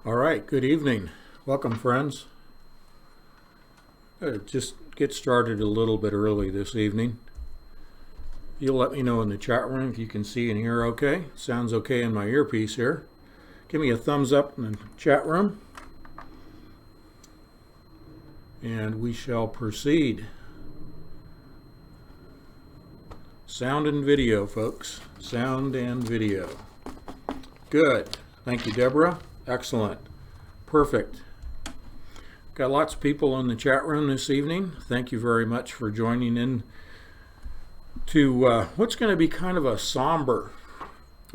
All right, good evening. Welcome, friends. Just get started a little bit early this evening. You'll let me know in the chat room if you can see and hear okay. Sounds okay in my earpiece here. Give me a thumbs up in the chat room. And we shall proceed. Sound and video, folks. Sound and video. Good. Thank you, Deborah. Excellent. Perfect. Got lots of people in the chat room this evening. Thank you very much for joining in to what's going to be kind of a somber,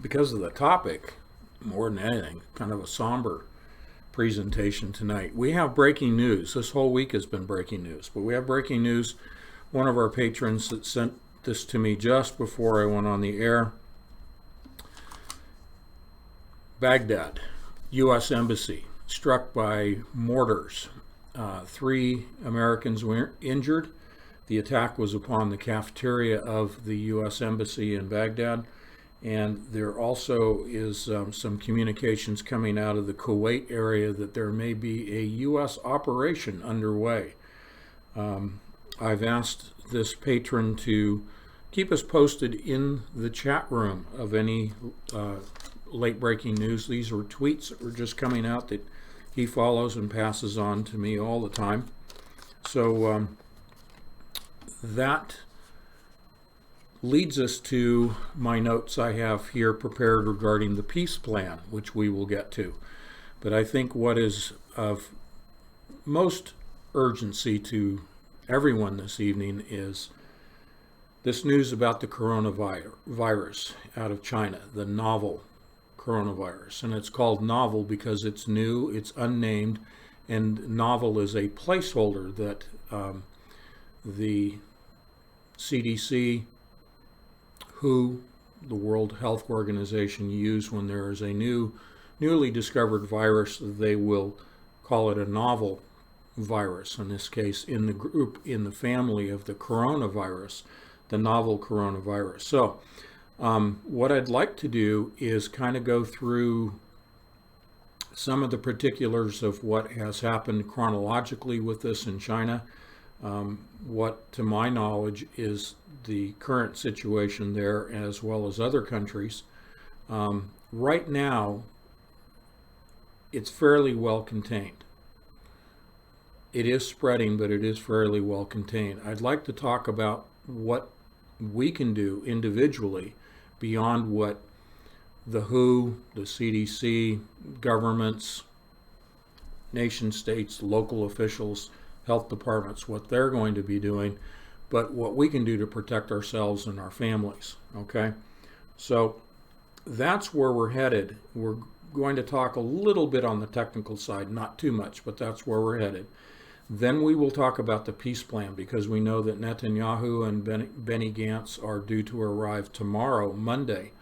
because of the topic, more than anything, kind of a somber presentation tonight. We have breaking news. This whole week has been breaking news, but we have breaking news. One of our patrons that sent this to me just before I went on the air. Baghdad, U.S. Embassy, struck by mortars. 3 Americans were injured. The attack was upon the cafeteria of the U.S. Embassy in Baghdad. And there also is some communications coming out of the Kuwait area that there may be a U.S. operation underway. I've asked this patron to keep us posted in the chat room of any late breaking news. These are tweets that were just coming out that he follows and passes on to me all the time. So that leads us to my notes I have here prepared regarding the peace plan, which we will get to. But I think what is of most urgency to everyone this evening is this news about the coronavirus out of China, the novel coronavirus. And it's called novel because it's new, it's unnamed, and novel is a placeholder that the CDC, WHO, the World Health Organization, use when there is a newly discovered virus. They will call it a novel virus, in this case in the family of the coronavirus, the novel coronavirus. So what I'd like to do is kind of go through some of the particulars of what has happened chronologically with this in China, what to my knowledge is the current situation there as well as other countries. Right now, it's fairly well contained. It is spreading, but it is fairly well contained. I'd like to talk about what we can do individually beyond what the WHO, the CDC, governments, nation states, local officials, health departments, what they're going to be doing, but what we can do to protect ourselves and our families, okay? So that's where we're headed. We're going to talk a little bit on the technical side, not too much, but that's where we're headed. Then we will talk about the peace plan, because we know that Netanyahu and Benny Gantz are due to arrive tomorrow, Monday,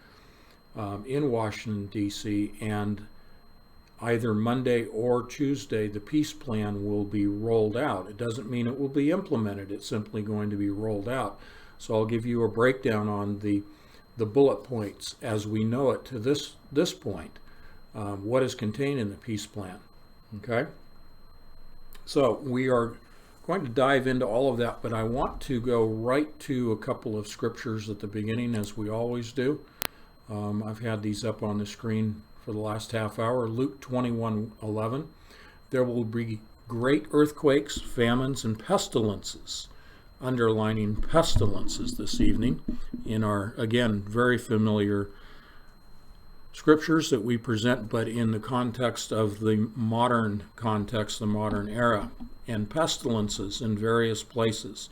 in Washington, D.C., and either Monday or Tuesday, the peace plan will be rolled out. It doesn't mean it will be implemented. It's simply going to be rolled out. So I'll give you a breakdown on the bullet points as we know it to this point, what is contained in the peace plan, okay? So we are going to dive into all of that, but I want to go right to a couple of scriptures at the beginning, as we always do. I've had these up on the screen for the last half hour. Luke 21:11. There will be great earthquakes, famines, and pestilences. Underlining pestilences this evening in our, again, very familiar scriptures that we present, but in the context of the modern context, the modern era, and pestilences in various places,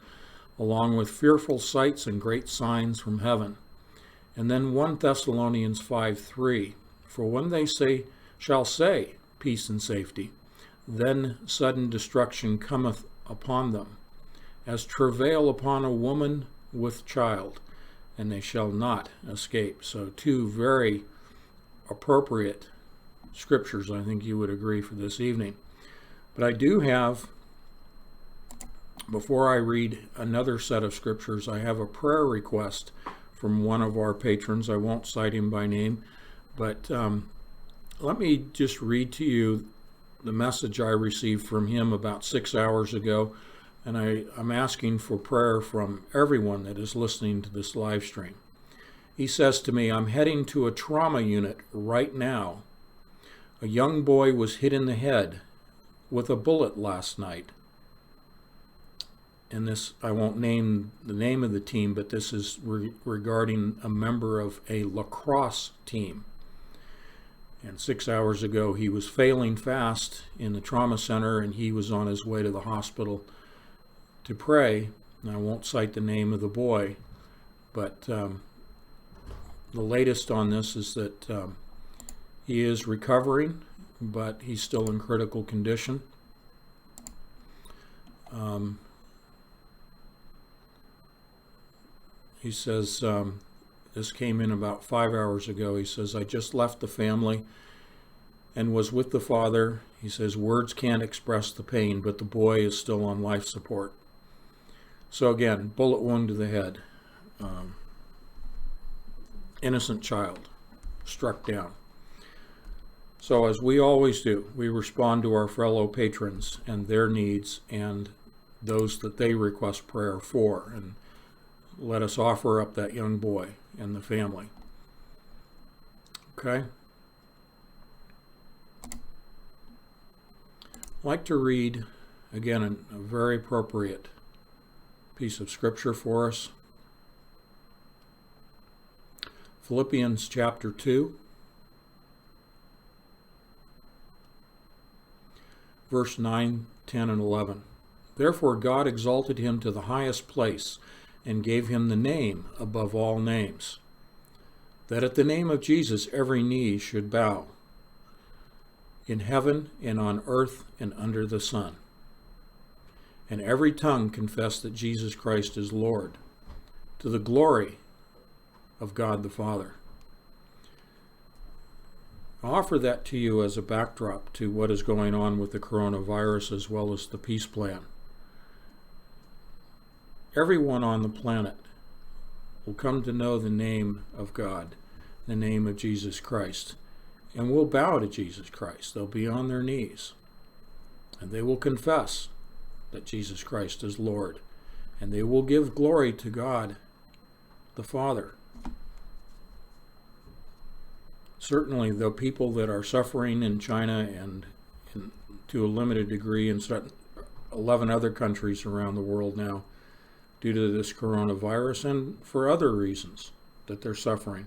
along with fearful sights and great signs from heaven. And then 1 Thessalonians 5:3, for when they shall say peace and safety, then sudden destruction cometh upon them, as travail upon a woman with child, and they shall not escape. So 2 very appropriate scriptures, I think you would agree, for this evening. But I do have, before I read another set of scriptures, I have a prayer request from one of our patrons. I won't cite him by name, but let me just read to you the message I received from him about 6 hours ago, and I'm asking for prayer from everyone that is listening to this live stream. He says to me, I'm heading to a trauma unit right now. A young boy was hit in the head with a bullet last night. And this, I won't name the name of the team, but this is regarding a member of a lacrosse team. And 6 hours ago, he was failing fast in the trauma center, and he was on his way to the hospital to pray. And I won't cite the name of the boy, but the latest on this is that he is recovering, but he's still in critical condition. He says, this came in about 5 hours ago. He says, I just left the family and was with the father. He says, words can't express the pain, but the boy is still on life support. So again, bullet wound to the head. Innocent child struck down. So as we always do, we respond to our fellow patrons and their needs and those that they request prayer for. And let us offer up that young boy and the family. Okay? I'd like to read, again, a very appropriate piece of scripture for us. Philippians chapter 2, verse 9, 10, and 11. Therefore God exalted him to the highest place and gave him the name above all names, that at the name of Jesus every knee should bow, in heaven and on earth and under the sun, and every tongue confess that Jesus Christ is Lord, to the glory of God the Father. I offer that to you as a backdrop to what is going on with the coronavirus as well as the peace plan. Everyone on the planet will come to know the name of God, the name of Jesus Christ, and will bow to Jesus Christ. They'll be on their knees, and they will confess that Jesus Christ is Lord, and they will give glory to God the Father. Certainly, the people that are suffering in China and to a limited degree in 11 other countries around the world now, due to this coronavirus and for other reasons that they're suffering.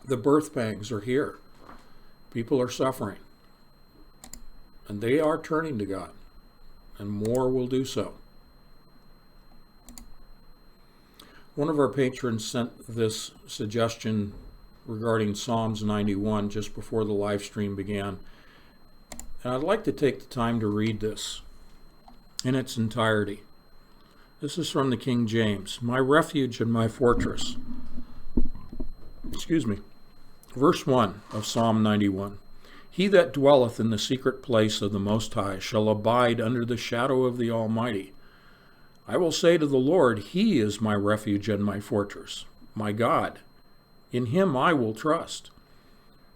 The birth pangs are here. People are suffering. And they are turning to God. And more will do so. One of our patrons sent this suggestion regarding Psalms 91 just before the live stream began. And I'd like to take the time to read this in its entirety. This is from the King James. My refuge and my fortress. Excuse me. Verse 1 of Psalm 91. He that dwelleth in the secret place of the Most High shall abide under the shadow of the Almighty. I will say to the Lord, He is my refuge and my fortress, my God. In Him I will trust.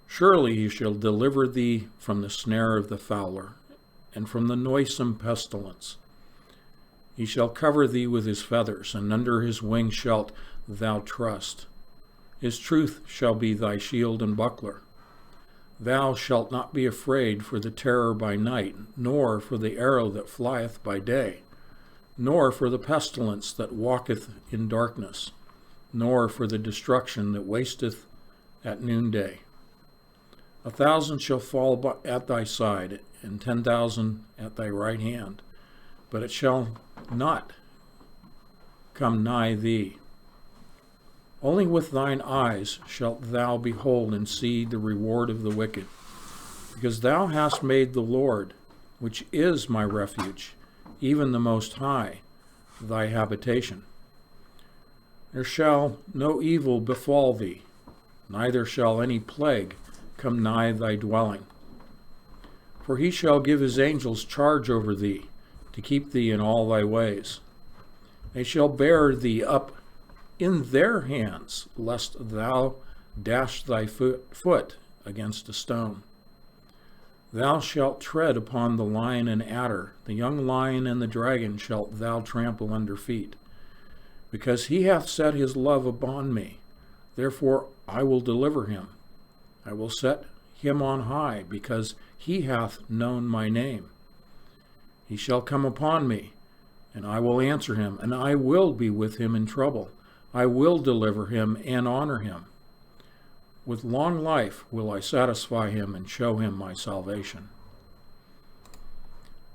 Surely He shall deliver thee from the snare of the fowler and from the noisome pestilence. He shall cover thee with his feathers, and under his wings shalt thou trust. His truth shall be thy shield and buckler. Thou shalt not be afraid for the terror by night, nor for the arrow that flieth by day, nor for the pestilence that walketh in darkness, nor for the destruction that wasteth at noonday. 1,000 shall fall at thy side, and 10,000 at thy right hand, but it shall not come nigh thee. Only with thine eyes shalt thou behold and see the reward of the wicked, because thou hast made the Lord, which is my refuge, even the Most High, thy habitation. There shall no evil befall thee, neither shall any plague come nigh thy dwelling. For he shall give his angels charge over thee, to keep thee in all thy ways. They shall bear thee up in their hands, lest thou dash thy foot against a stone. Thou shalt tread upon the lion and adder, the young lion and the dragon shalt thou trample under feet. Because he hath set his love upon me, therefore I will deliver him. I will set him on high, because he hath known my name. He shall come upon me, and I will answer him, and I will be with him in trouble. I will deliver him and honor him. With long life will I satisfy him and show him my salvation.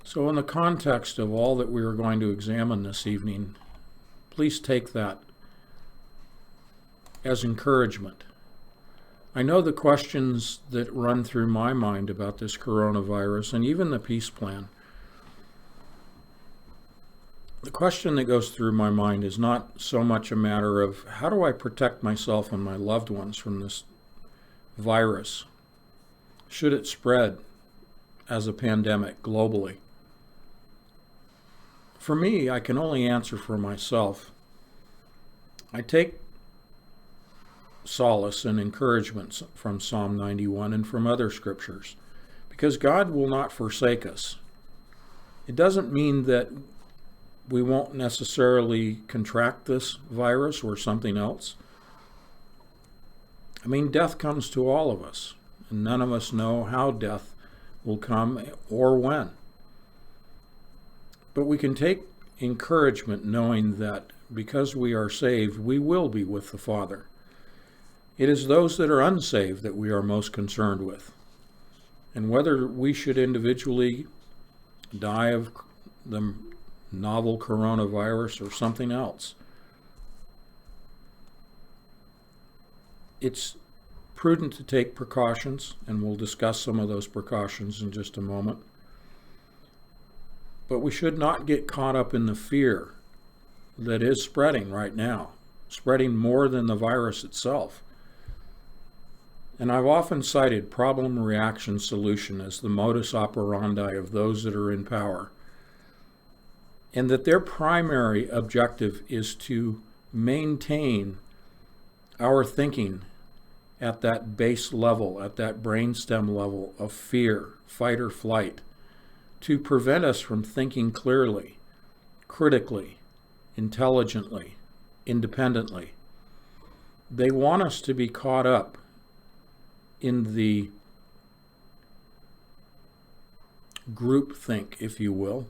So in the context of all that we are going to examine this evening, please take that as encouragement. I know the questions that run through my mind about this coronavirus and even the peace plan. The question that goes through my mind is not so much a matter of how do I protect myself and my loved ones from this virus, should it spread as a pandemic globally. For me, I can only answer for myself. I take solace and encouragement from Psalm 91 and from other scriptures, because God will not forsake us. It doesn't mean that we won't necessarily contract this virus or something else. I mean, death comes to all of us, and none of us know how death will come or when. But we can take encouragement knowing that because we are saved, we will be with the Father. It is those that are unsaved that we are most concerned with. And whether we should individually die of the novel coronavirus or something else, it's prudent to take precautions, and we'll discuss some of those precautions in just a moment. But we should not get caught up in the fear that is spreading right now, spreading more than the virus itself. And I've often cited problem, reaction, solution as the modus operandi of those that are in power, and that their primary objective is to maintain our thinking at that base level, at that brainstem level of fear, fight or flight, to prevent us from thinking clearly, critically, intelligently, independently. They want us to be caught up in the group think, if you will.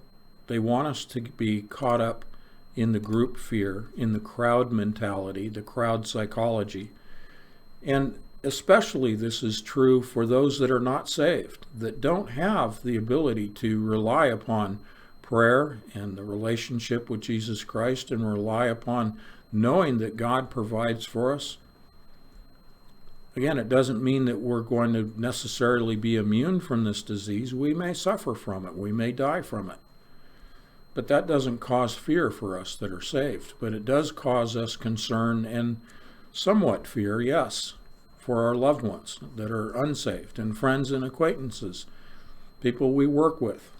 They want us to be caught up in the group fear, in the crowd mentality, the crowd psychology. And especially this is true for those that are not saved, that don't have the ability to rely upon prayer and the relationship with Jesus Christ and rely upon knowing that God provides for us. Again, it doesn't mean that we're going to necessarily be immune from this disease. We may suffer from it. We may die from it. But that doesn't cause fear for us that are saved. But it does cause us concern and somewhat fear, yes, for our loved ones that are unsaved, and friends and acquaintances, people we work with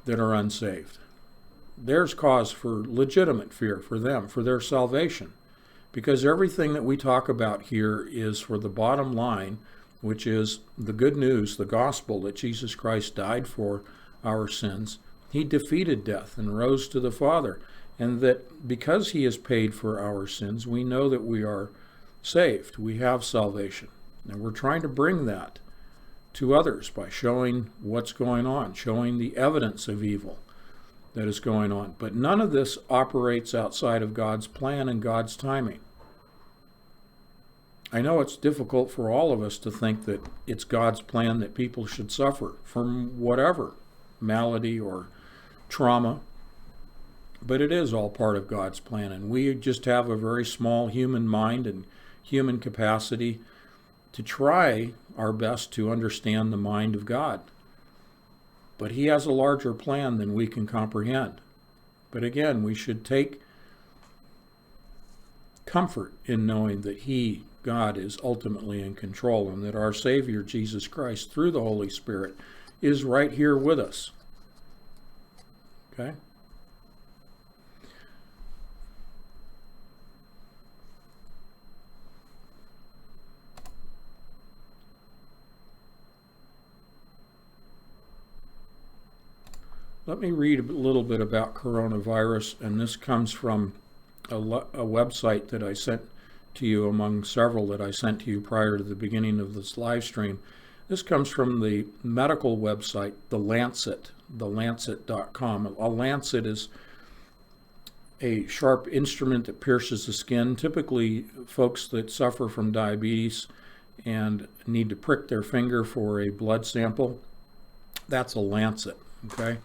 that are unsaved. There's cause for legitimate fear for them, for their salvation. Because everything that we talk about here is for the bottom line, which is the good news, the gospel that Jesus Christ died for our sins. He defeated death and rose to the Father. And that because he has paid for our sins, we know that we are saved. We have salvation. And we're trying to bring that to others by showing what's going on, showing the evidence of evil that is going on. But none of this operates outside of God's plan and God's timing. I know it's difficult for all of us to think that it's God's plan that people should suffer from whatever malady or trauma, but it is all part of God's plan, and we just have a very small human mind and human capacity to try our best to understand the mind of God. But he has a larger plan than we can comprehend. But again, we should take comfort in knowing that he, God, is ultimately in control, and that our Savior, Jesus Christ, through the Holy Spirit, is right here with us. Okay? Let me read a little bit about coronavirus, and this comes from a website that I sent to you among several that I sent to you prior to the beginning of this live stream. This comes from the medical website, The Lancet, thelancet.com. A lancet is a sharp instrument that pierces the skin. Typically, folks that suffer from diabetes and need to prick their finger for a blood sample, that's a lancet, okay?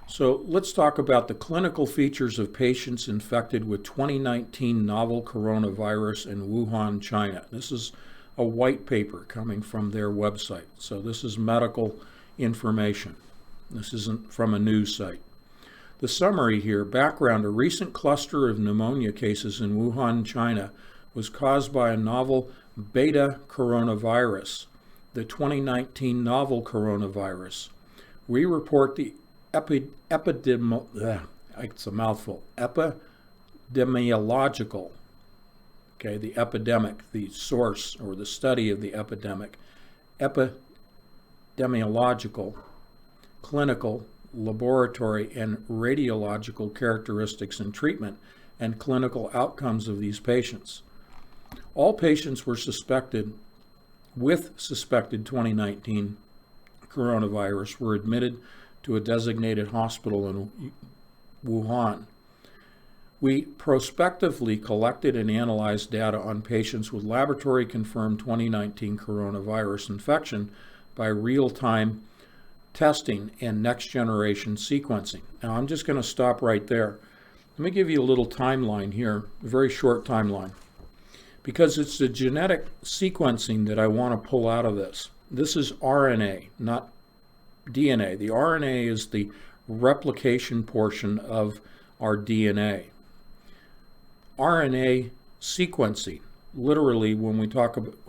So let's talk about the clinical features of patients infected with 2019 novel coronavirus in Wuhan, China. This is a white paper coming from their website. So this is medical information. This isn't from a news site. The summary here, background, a recent cluster of pneumonia cases in Wuhan, China was caused by a novel beta coronavirus, the 2019 novel coronavirus. We report the it's a mouthful, epidemiological, okay, the epidemic, the source or the study of the epidemic, epidemiological, clinical, laboratory, and radiological characteristics and treatment and clinical outcomes of these patients. All patients were suspected 2019 coronavirus were admitted to a designated hospital in Wuhan. We prospectively collected and analyzed data on patients with laboratory-confirmed 2019 coronavirus infection by real-time testing and next-generation sequencing. Now, I'm just going to stop right there. Let me give you a little timeline here, a very short timeline, because it's the genetic sequencing that I want to pull out of this. This is RNA, not DNA. The RNA is the replication portion of our DNA. RNA sequencing, literally when we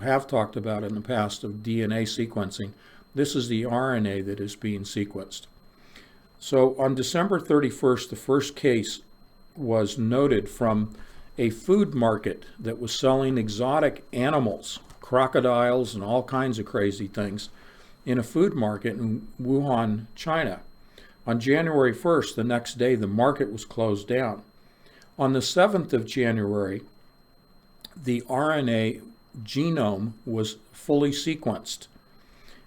have talked about in the past of DNA sequencing, this is the RNA that is being sequenced. So on December 31st, the first case was noted from a food market that was selling exotic animals, crocodiles and all kinds of crazy things, in a food market in Wuhan, China. On January 1st, the next day, the market was closed down. On the 7th of January, the RNA genome was fully sequenced.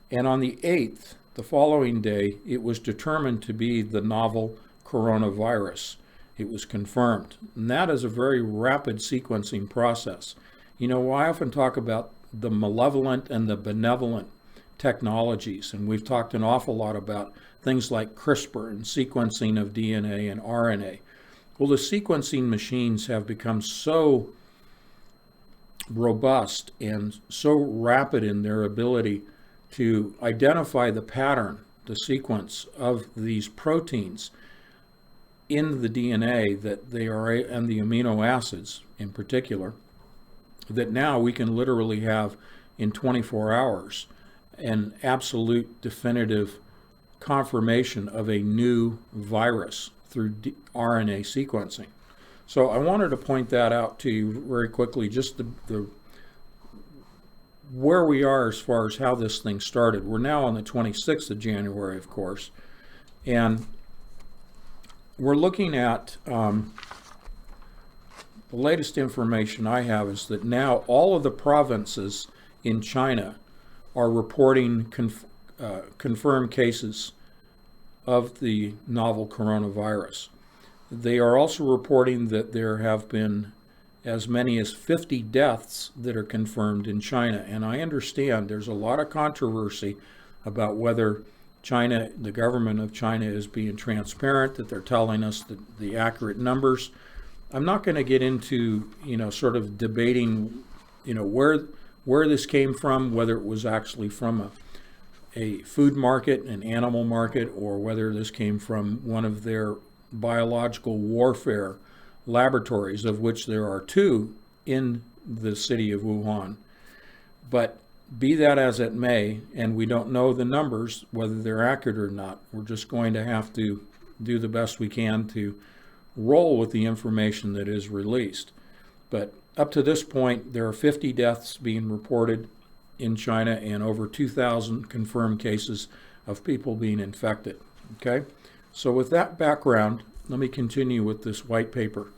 And on the 8th, the following day, it was determined to be the novel coronavirus. It was confirmed. And that is a very rapid sequencing process. You know, I often talk about the malevolent and the benevolent technologies, and we've talked an awful lot about things like CRISPR and sequencing of DNA and RNA. Well, the sequencing machines have become so robust and so rapid in their ability to identify the pattern, the sequence of these proteins in the DNA that they are, and the amino acids in particular, that now we can literally have in 24 hours an absolute definitive confirmation of a new virus through RNA sequencing. So I wanted to point that out to you very quickly, just the where we are as far as how this thing started. We're now on the 26th of January, of course, and we're looking at the latest information I have is that now all of the provinces in China are reporting confirmed cases of the novel coronavirus. They are also reporting that there have been as many as 50 deaths that are confirmed in China. And I understand there's a lot of controversy about whether China, the government of China, is being transparent, that they're telling us the accurate numbers. I'm not going to get into, sort of debating, where this came from, whether it was actually from a food market, an animal market, or whether this came from one of their biological warfare laboratories, of which there are 2 in the city of Wuhan. But be that as it may, and we don't know the numbers, whether they're accurate or not, we're just going to have to do the best we can to roll with the information that is released. But up to this point, there are 50 deaths being reported in China and over 2,000 confirmed cases of people being infected. Okay? So with that background, let me continue with this white paper.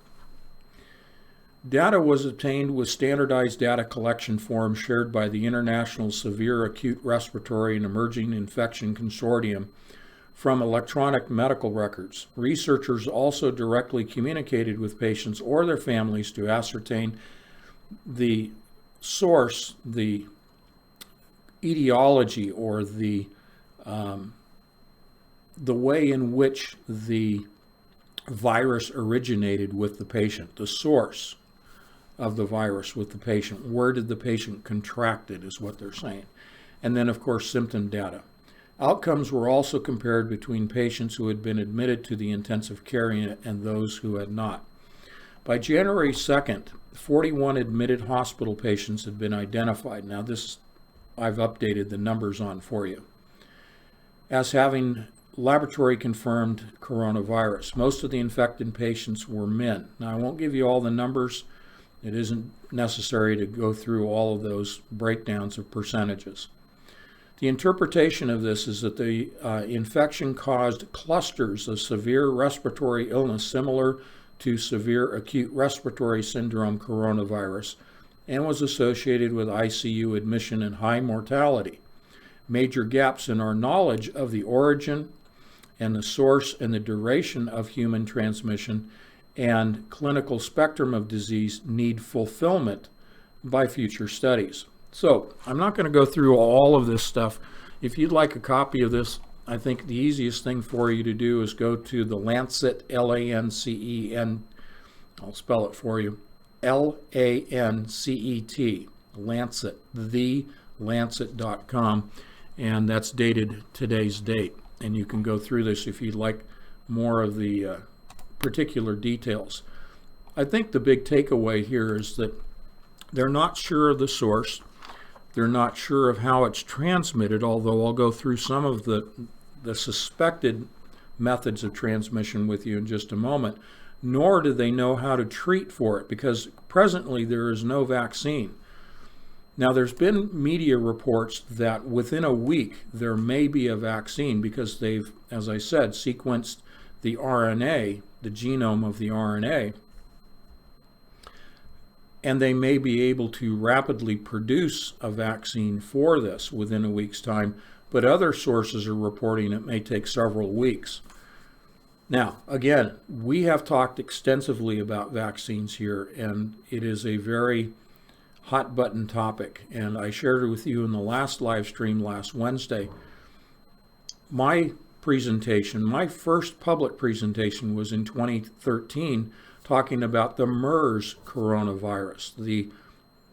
Data was obtained with standardized data collection forms shared by the International Severe Acute Respiratory and Emerging Infection Consortium from electronic medical records. Researchers also directly communicated with patients or their families to ascertain the source, the etiology, or the way in which the virus originated with the patient, the source of the virus with the patient. Where did the patient contract it is what they're saying. And then, of course, symptom data. Outcomes were also compared between patients who had been admitted to the intensive care unit and those who had not. By January 2nd, 41 admitted hospital patients had been identified. Now this, I've updated the numbers on for you, as having laboratory confirmed coronavirus. Most of the infected patients were men. Now I won't give you all the numbers. It isn't necessary to go through all of those breakdowns of percentages. The interpretation of this is that the infection caused clusters of severe respiratory illness similar to severe acute respiratory syndrome coronavirus and was associated with ICU admission and high mortality. Major gaps in our knowledge of the origin and the source and the duration of human transmission and clinical spectrum of disease need fulfillment by future studies. So I'm not going to go through all of this stuff. If you'd like a copy of this, I think the easiest thing for you to do is go to the Lancet, L-A-N-C-E-N, I'll spell it for you, L-A-N-C-E-T, Lancet, thelancet.com, and that's dated today's date. And you can go through this if you'd like more of the particular details. I think the big takeaway here is that they're not sure of the source. They're not sure of how it's transmitted, although I'll go through some of the suspected methods of transmission with you in just a moment, nor do they know how to treat for it, because presently there is no vaccine. Now, there's been media reports that within a week there may be a vaccine because they've, as I said, sequenced the RNA, the genome of the RNA, and they may be able to rapidly produce a vaccine for this within a week's time, but other sources are reporting it may take several weeks. Now, again, we have talked extensively about vaccines here, and it is a very hot button topic, and I shared it with you in the last live stream last Wednesday. My presentation, my first public presentation, was in 2013, talking about the MERS coronavirus, the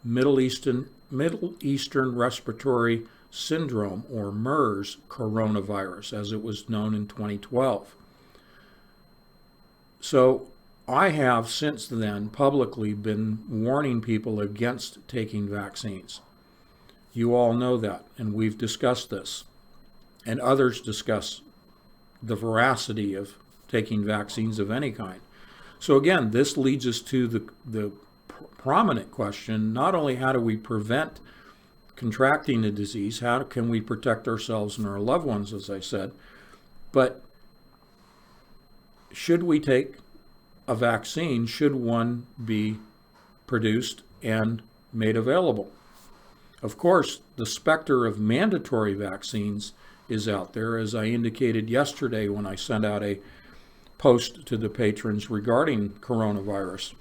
Middle Eastern Respiratory Syndrome, or MERS coronavirus, as it was known in 2012. So I have since then publicly been warning people against taking vaccines. You all know that, and we've discussed this, and others discuss the veracity of taking vaccines of any kind. So again, this leads us to the prominent question, not only how do we prevent contracting the disease, how can we protect ourselves and our loved ones, as I said, but should we take a vaccine? Should one be produced and made available? Of course, the specter of mandatory vaccines is out there, as I indicated yesterday when I sent out a post to the patrons regarding coronavirus.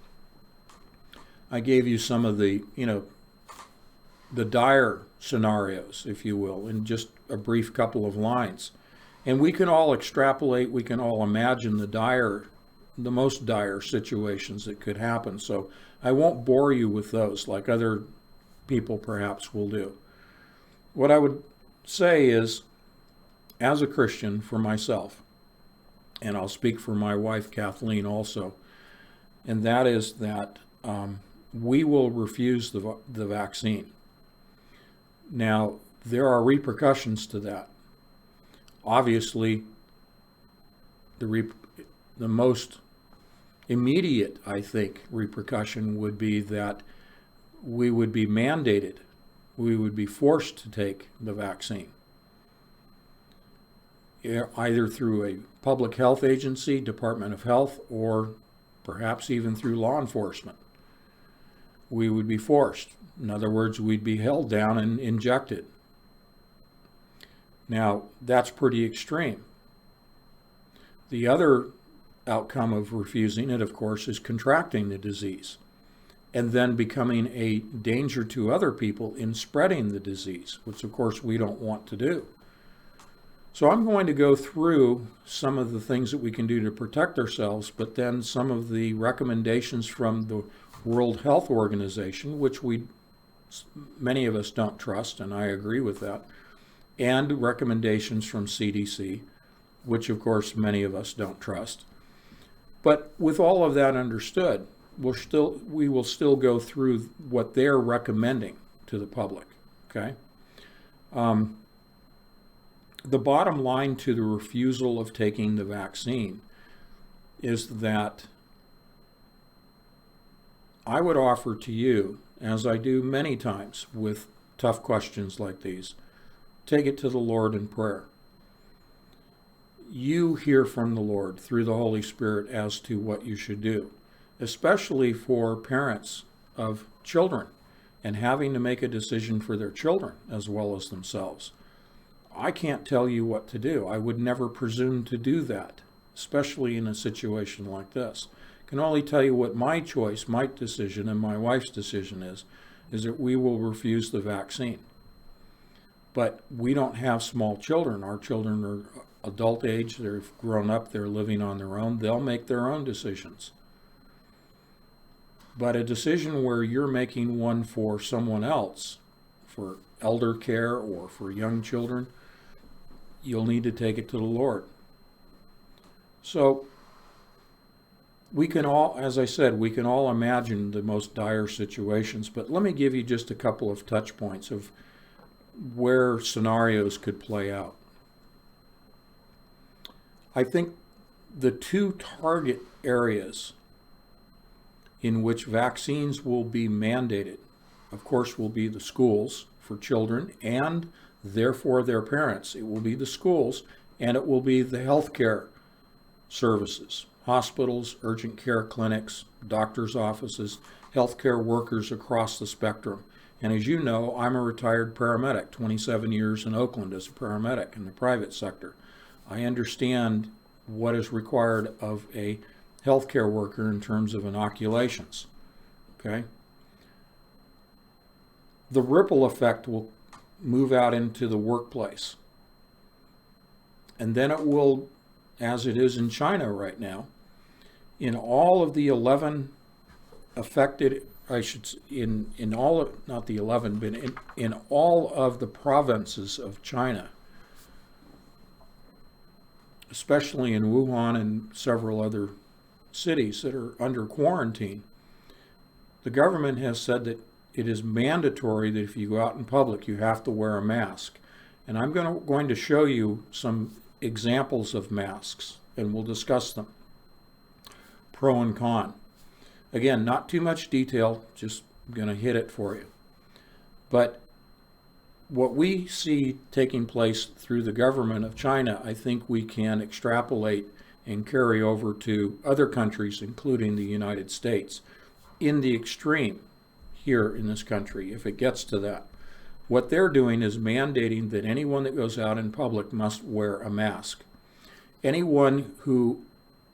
I gave you some of the, the dire scenarios, if you will, in just a brief couple of lines. And we can all extrapolate, we can all imagine the most dire situations that could happen. So I won't bore you with those like other people perhaps will do. What I would say is, as a Christian, for myself, and I'll speak for my wife Kathleen also, and that is that we will refuse the vaccine. Now, there are repercussions to that. Obviously, the most immediate, I think, repercussion would be that we would be mandated, we would be forced to take the vaccine. either through a public health agency, Department of Health, or perhaps even through law enforcement. We would be forced. In other words, we'd be held down and injected. Now, that's pretty extreme. The other outcome of refusing it, of course, is contracting the disease and then becoming a danger to other people in spreading the disease, which, of course, we don't want to do. So I'm going to go through some of the things that we can do to protect ourselves, but then some of the recommendations from the World Health Organization, which many of us don't trust, and I agree with that, and recommendations from CDC, which of course many of us don't trust. But with all of that understood, we will still go through what they're recommending to the public, okay? The bottom line to the refusal of taking the vaccine is that I would offer to you, as I do many times with tough questions like these, take it to the Lord in prayer. You hear from the Lord through the Holy Spirit as to what you should do, especially for parents of children and having to make a decision for their children as well as themselves. I can't tell you what to do. I would never presume to do that, especially in a situation like this. I can only tell you what my choice, my decision, and my wife's decision is that we will refuse the vaccine. But we don't have small children. Our children are adult age, they've grown up, they're living on their own. They'll make their own decisions. But a decision where you're making one for someone else, for elder care or for young children, you'll need to take it to the Lord. So we can all, as I said, we can all imagine the most dire situations, but let me give you just a couple of touch points of where scenarios could play out. I think the two target areas in which vaccines will be mandated, of course, will be the schools for children and therefore their parents. It will be the schools and it will be the healthcare services, hospitals, urgent care clinics, doctors' offices, healthcare workers across the spectrum. And as you know, I'm a retired paramedic, 27 years in Oakland as a paramedic in the private sector. I understand what is required of a healthcare worker in terms of inoculations, okay? The ripple effect will move out into the workplace. And then it will, as it is in China right now, in all of the 11 affected, in all of, not the 11, but in all of the provinces of China, especially in Wuhan and several other cities that are under quarantine, the government has said that it is mandatory that if you go out in public, you have to wear a mask. And I'm going to show you some examples of masks, and we'll discuss them, pro and con. Again, not too much detail, just going to hit it for you. But what we see taking place through the government of China, I think we can extrapolate and carry over to other countries, including the United States, in the extreme here in this country, if it gets to that. What they're doing is mandating that anyone that goes out in public must wear a mask. Anyone who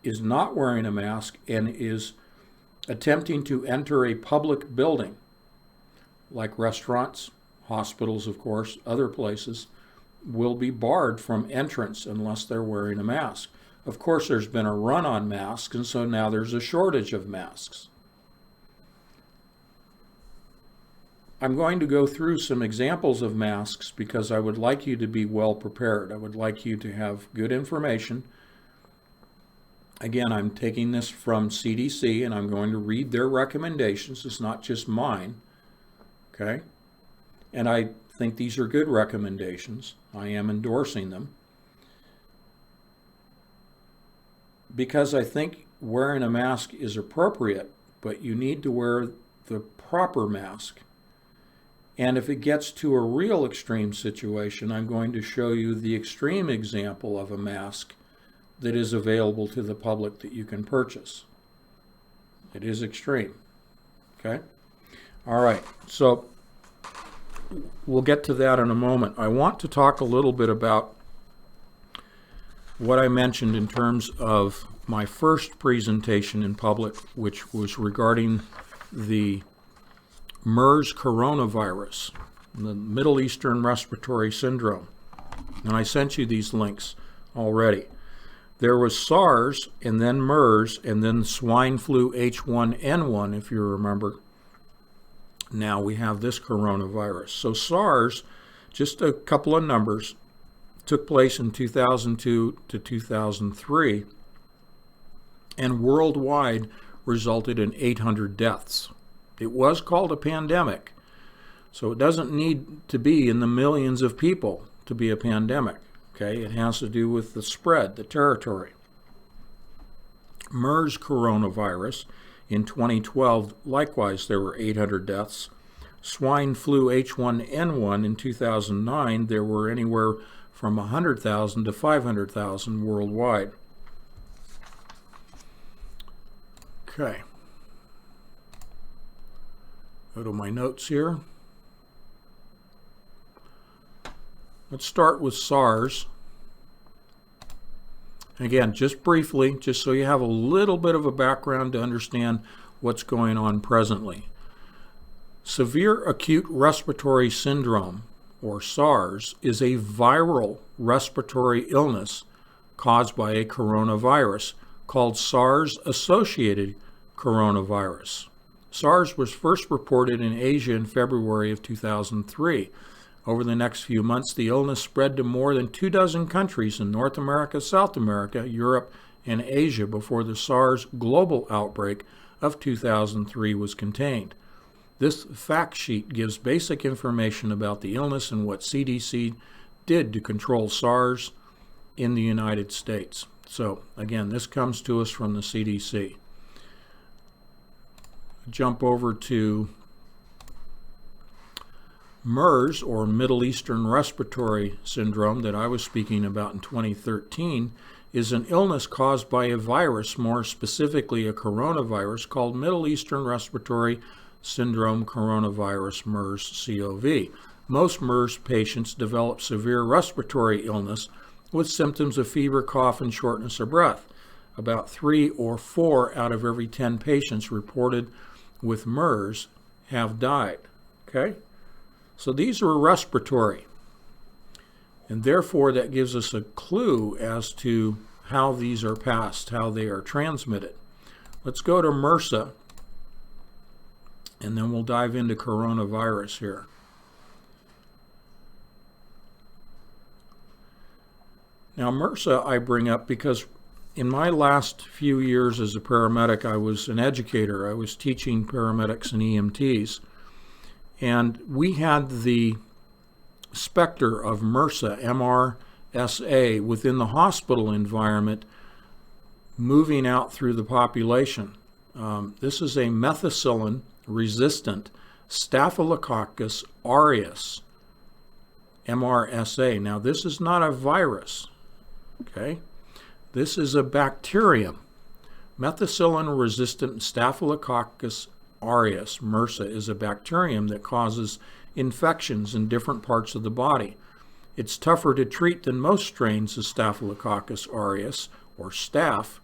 is not wearing a mask and is attempting to enter a public building, like restaurants, hospitals, of course, other places, will be barred from entrance unless they're wearing a mask. Of course, there's been a run on masks, and so now there's a shortage of masks. I'm going to go through some examples of masks because I would like you to be well prepared. I would like you to have good information. Again, I'm taking this from CDC and I'm going to read their recommendations. It's not just mine, okay? And I think these are good recommendations. I am endorsing them because I think wearing a mask is appropriate, but you need to wear the proper mask. And if it gets to a real extreme situation, I'm going to show you the extreme example of a mask that is available to the public that you can purchase. It is extreme. Okay? All right. So we'll get to that in a moment. I want to talk a little bit about what I mentioned in terms of my first presentation in public, which was regarding the MERS coronavirus, the Middle Eastern Respiratory Syndrome. And I sent you these links already. There was SARS, and then MERS, and then swine flu H1N1, if you remember. Now we have this coronavirus. So SARS, just a couple of numbers, took place in 2002 to 2003, and worldwide resulted in 800 deaths. It was called a pandemic, so it doesn't need to be in the millions of people to be a pandemic. Okay, it has to do with the spread, the territory. MERS coronavirus in 2012, likewise, there were 800 deaths. Swine flu H1N1 in 2009, there were anywhere from 100,000 to 500,000 worldwide. Okay. Go to my notes here. Let's start with SARS. Again, just briefly, just so you have a little bit of a background to understand what's going on presently. Severe acute respiratory syndrome, or SARS, is a viral respiratory illness caused by a coronavirus called SARS-associated coronavirus. SARS was first reported in Asia in February of 2003. Over the next few months, the illness spread to more than 24 countries in North America, South America, Europe, and Asia before the SARS global outbreak of 2003 was contained. This fact sheet gives basic information about the illness and what CDC did to control SARS in the United States. So, again, this comes to us from the CDC. Jump over to MERS, or Middle Eastern Respiratory Syndrome, that I was speaking about in 2013, is an illness caused by a virus, more specifically a coronavirus, called Middle Eastern Respiratory Syndrome Coronavirus, MERS-CoV. Most MERS patients develop severe respiratory illness with symptoms of fever, cough, and shortness of breath. About 3 or 4 out of every 10 patients reported with MERS have died. Okay? So these are respiratory. And therefore, that gives us a clue as to how these are passed, how they are transmitted. Let's go to MRSA, and then we'll dive into coronavirus here. Now, MRSA I bring up because in my last few years as a paramedic, I was an educator. I was teaching paramedics and EMTs. And we had the specter of MRSA, MRSA, within the hospital environment moving out through the population. This is a methicillin-resistant Staphylococcus aureus, MRSA. Now, this is not a virus, okay? This is a bacterium. Methicillin-resistant Staphylococcus aureus, MRSA, is a bacterium that causes infections in different parts of the body. It's tougher to treat than most strains of Staphylococcus aureus, or staph,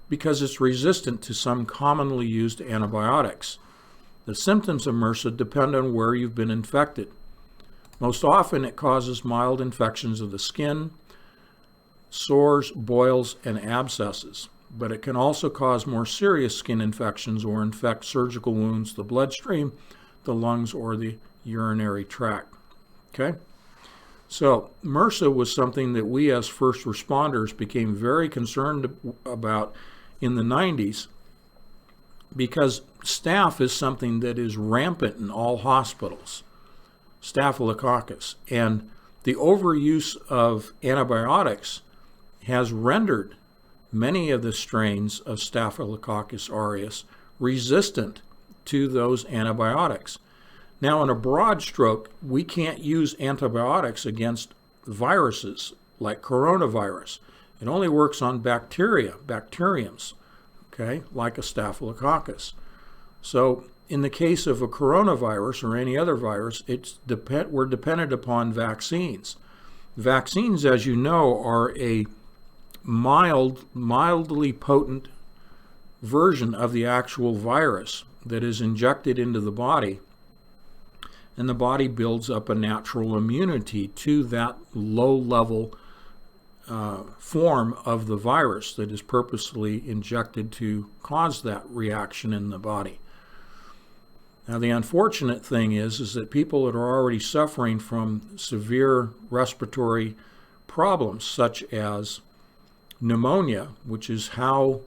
because it's resistant to some commonly used antibiotics. The symptoms of MRSA depend on where you've been infected. Most often it causes mild infections of the skin, sores, boils, and abscesses. But it can also cause more serious skin infections or infect surgical wounds, the bloodstream, the lungs, or the urinary tract. Okay? So MRSA was something that we as first responders became very concerned about in the 90s because staph is something that is rampant in all hospitals, Staphylococcus. And the overuse of antibiotics has rendered many of the strains of Staphylococcus aureus resistant to those antibiotics. Now, in a broad stroke, we can't use antibiotics against viruses like coronavirus. It only works on bacteria, bacteriums, okay, like a staphylococcus. So in the case of a coronavirus or any other virus, we're dependent upon vaccines. Vaccines, as you know, are a mildly potent version of the actual virus that is injected into the body, and the body builds up a natural immunity to that low-level form of the virus that is purposely injected to cause that reaction in the body. Now, the unfortunate thing is that people that are already suffering from severe respiratory problems, such as pneumonia, which is how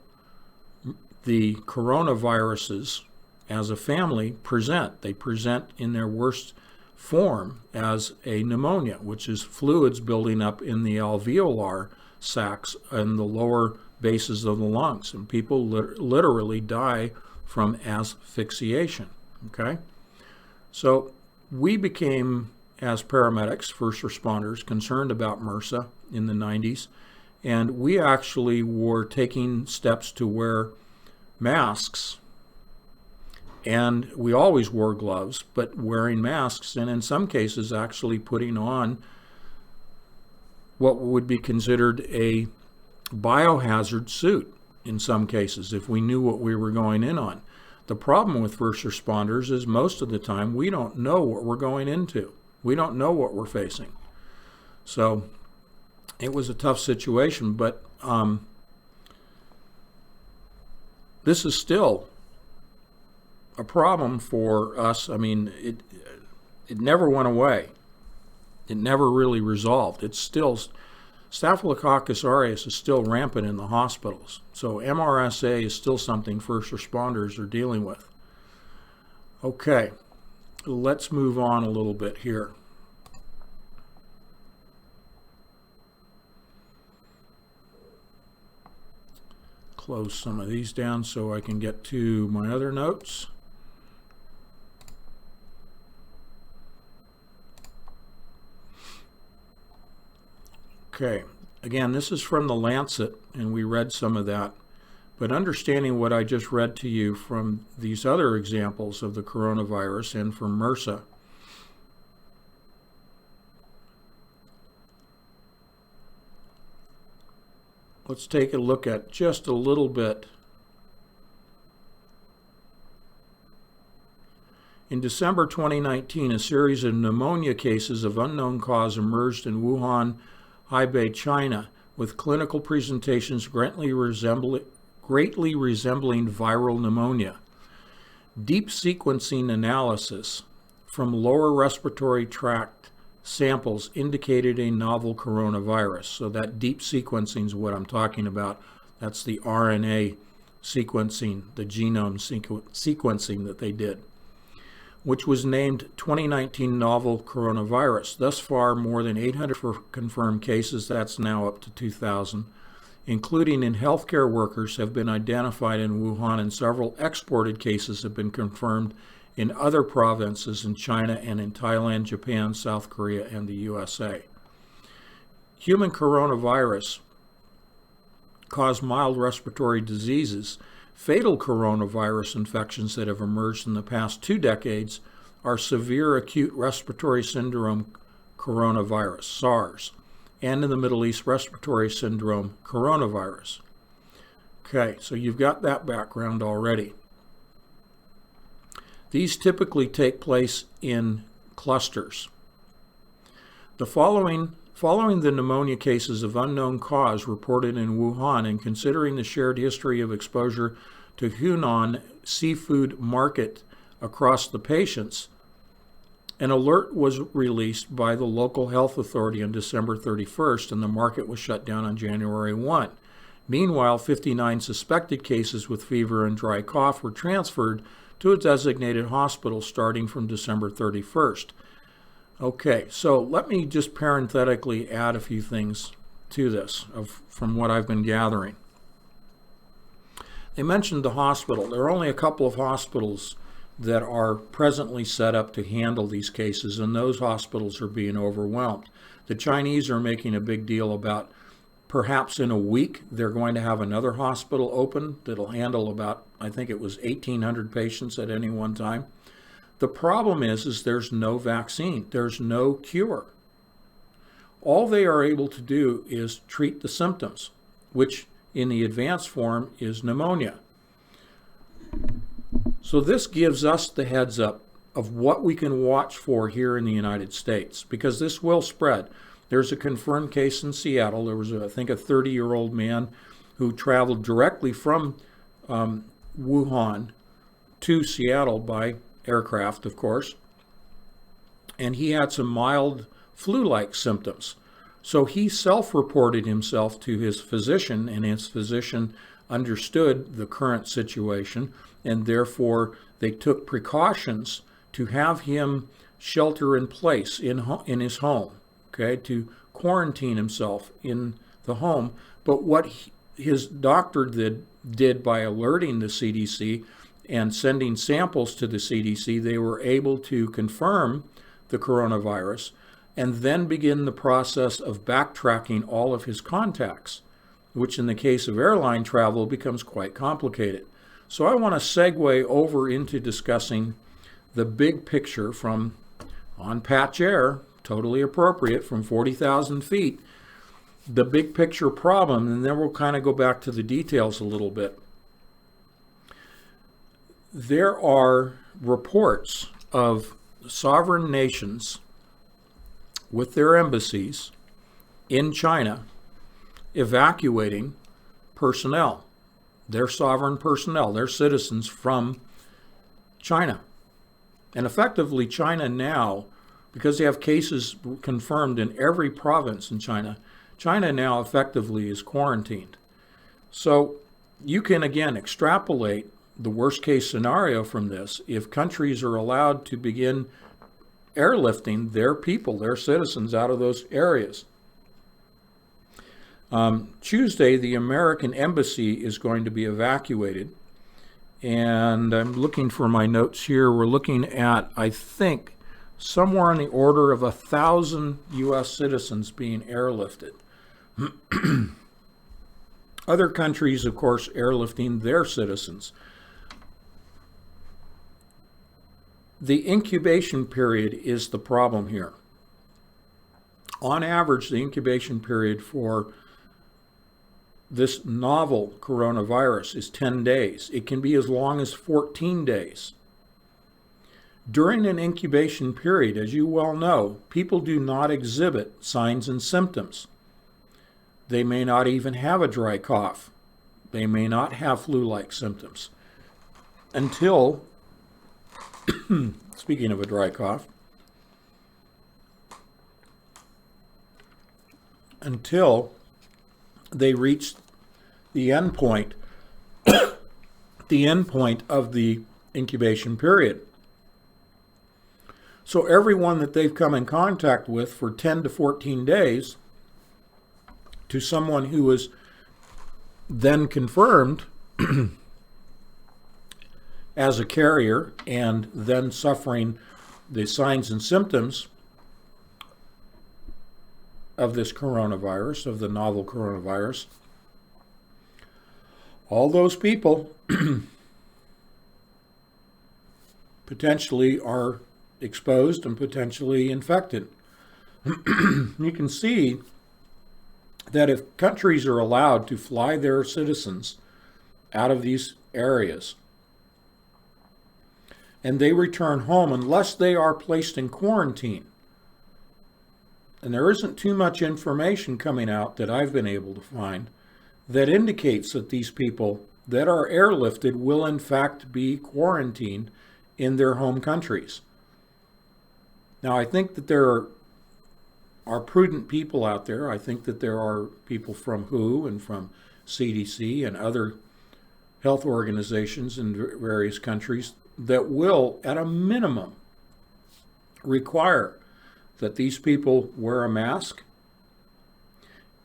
the coronaviruses as a family present. They present in their worst form as a pneumonia, which is fluids building up in the alveolar sacs and the lower bases of the lungs. And people literally die from asphyxiation. Okay? So we became, as paramedics, first responders, concerned about MRSA in the 90s. And we actually were taking steps to wear masks. And we always wore gloves, but wearing masks, and in some cases actually putting on what would be considered a biohazard suit in some cases if we knew what we were going in on. The problem with first responders is most of the time we don't know what we're going into. We don't know what we're facing. So it was a tough situation, but this is still a problem for us. I mean, it never went away. It never really resolved. It's still, Staphylococcus aureus is still rampant in the hospitals. So MRSA is still something first responders are dealing with. Okay, let's move on a little bit here. Close some of these down so I can get to my other notes. Okay, again, this is from the Lancet, and we read some of that. But understanding what I just read to you from these other examples of the coronavirus and from MRSA, let's take a look at just a little bit. In December 2019, a series of pneumonia cases of unknown cause emerged in Wuhan, Hebei, China, with clinical presentations greatly resembling viral pneumonia. Deep sequencing analysis from lower respiratory tract samples indicated a novel coronavirus. So that deep sequencing is what I'm talking about. That's the RNA sequencing, the genome sequencing that they did, which was named 2019 novel coronavirus. Thus far, more than 800 confirmed cases, that's now up to 2,000, including in healthcare workers, have been identified in Wuhan, and several exported cases have been confirmed in other provinces in China and in Thailand, Japan, South Korea, and the USA. Human coronavirus cause mild respiratory diseases. Fatal coronavirus infections that have emerged in the past 2 decades are severe acute respiratory syndrome coronavirus, SARS, and in the Middle East respiratory syndrome coronavirus. Okay, so you've got that background already. These typically take place in clusters. Following the pneumonia cases of unknown cause reported in Wuhan, and considering the shared history of exposure to Hunan seafood market across the patients, an alert was released by the local health authority on December 31st, and the market was shut down on January 1. Meanwhile, 59 suspected cases with fever and dry cough were transferred to a designated hospital starting from December 31st. Okay, so let me just parenthetically add a few things to this from what I've been gathering. They mentioned the hospital. There are only a couple of hospitals that are presently set up to handle these cases, and those hospitals are being overwhelmed. The Chinese are making a big deal about perhaps in a week they're going to have another hospital open that'll handle about, I think it was 1,800 patients at any one time. The problem is there's no vaccine. There's no cure. All they are able to do is treat the symptoms, which in the advanced form is pneumonia. So this gives us the heads up of what we can watch for here in the United States, because this will spread. There's a confirmed case in Seattle. There was, I think, a 30-year-old man who traveled directly from Wuhan to Seattle by aircraft, of course, and he had some mild flu-like symptoms. So he self-reported himself to his physician, and his physician understood the current situation, and therefore they took precautions to have him shelter in place in his home, okay, to quarantine himself in the home. But what his doctor did by alerting the CDC and sending samples to the CDC, they were able to confirm the coronavirus and then begin the process of backtracking all of his contacts, which in the case of airline travel becomes quite complicated. So I want to segue over into discussing the big picture from on Patch Air, totally appropriate, from 40,000 feet, the big picture problem, and then we'll kind of go back to the details a little bit. There are reports of sovereign nations with their embassies in China evacuating personnel, their sovereign personnel, their citizens from China. And effectively, China now, because they have cases confirmed in every province in China, China now effectively is quarantined. So you can, again, extrapolate the worst case scenario from this. If countries are allowed to begin airlifting their people, their citizens out of those areas. Tuesday, the American embassy is going to be evacuated. And I'm looking for my notes here. We're looking at, I think, somewhere on the order of 1,000 U.S. citizens being airlifted. Other countries, of course, airlifting their citizens. The incubation period is the problem here. On average, the incubation period for this novel coronavirus is 10 days. It can be as long as 14 days. During an incubation period, as you well know, people do not exhibit signs and symptoms. They may not even have a dry cough. They may not have flu-like symptoms until, speaking of a dry cough, until they reach the end point, the end point of the incubation period. So everyone that they've come in contact with for 10 to 14 days, to someone who is then confirmed as a carrier and then suffering the signs and symptoms of this coronavirus, of the novel coronavirus, all those people potentially are exposed and potentially infected. You can see that if countries are allowed to fly their citizens out of these areas and they return home, unless they are placed in quarantine, and there isn't too much information coming out that I've been able to find that indicates that these people that are airlifted will in fact be quarantined in their home countries. Now, I think that there are prudent people out there. I think that there are people from WHO and from CDC and other health organizations in various countries that will, at a minimum, require that these people wear a mask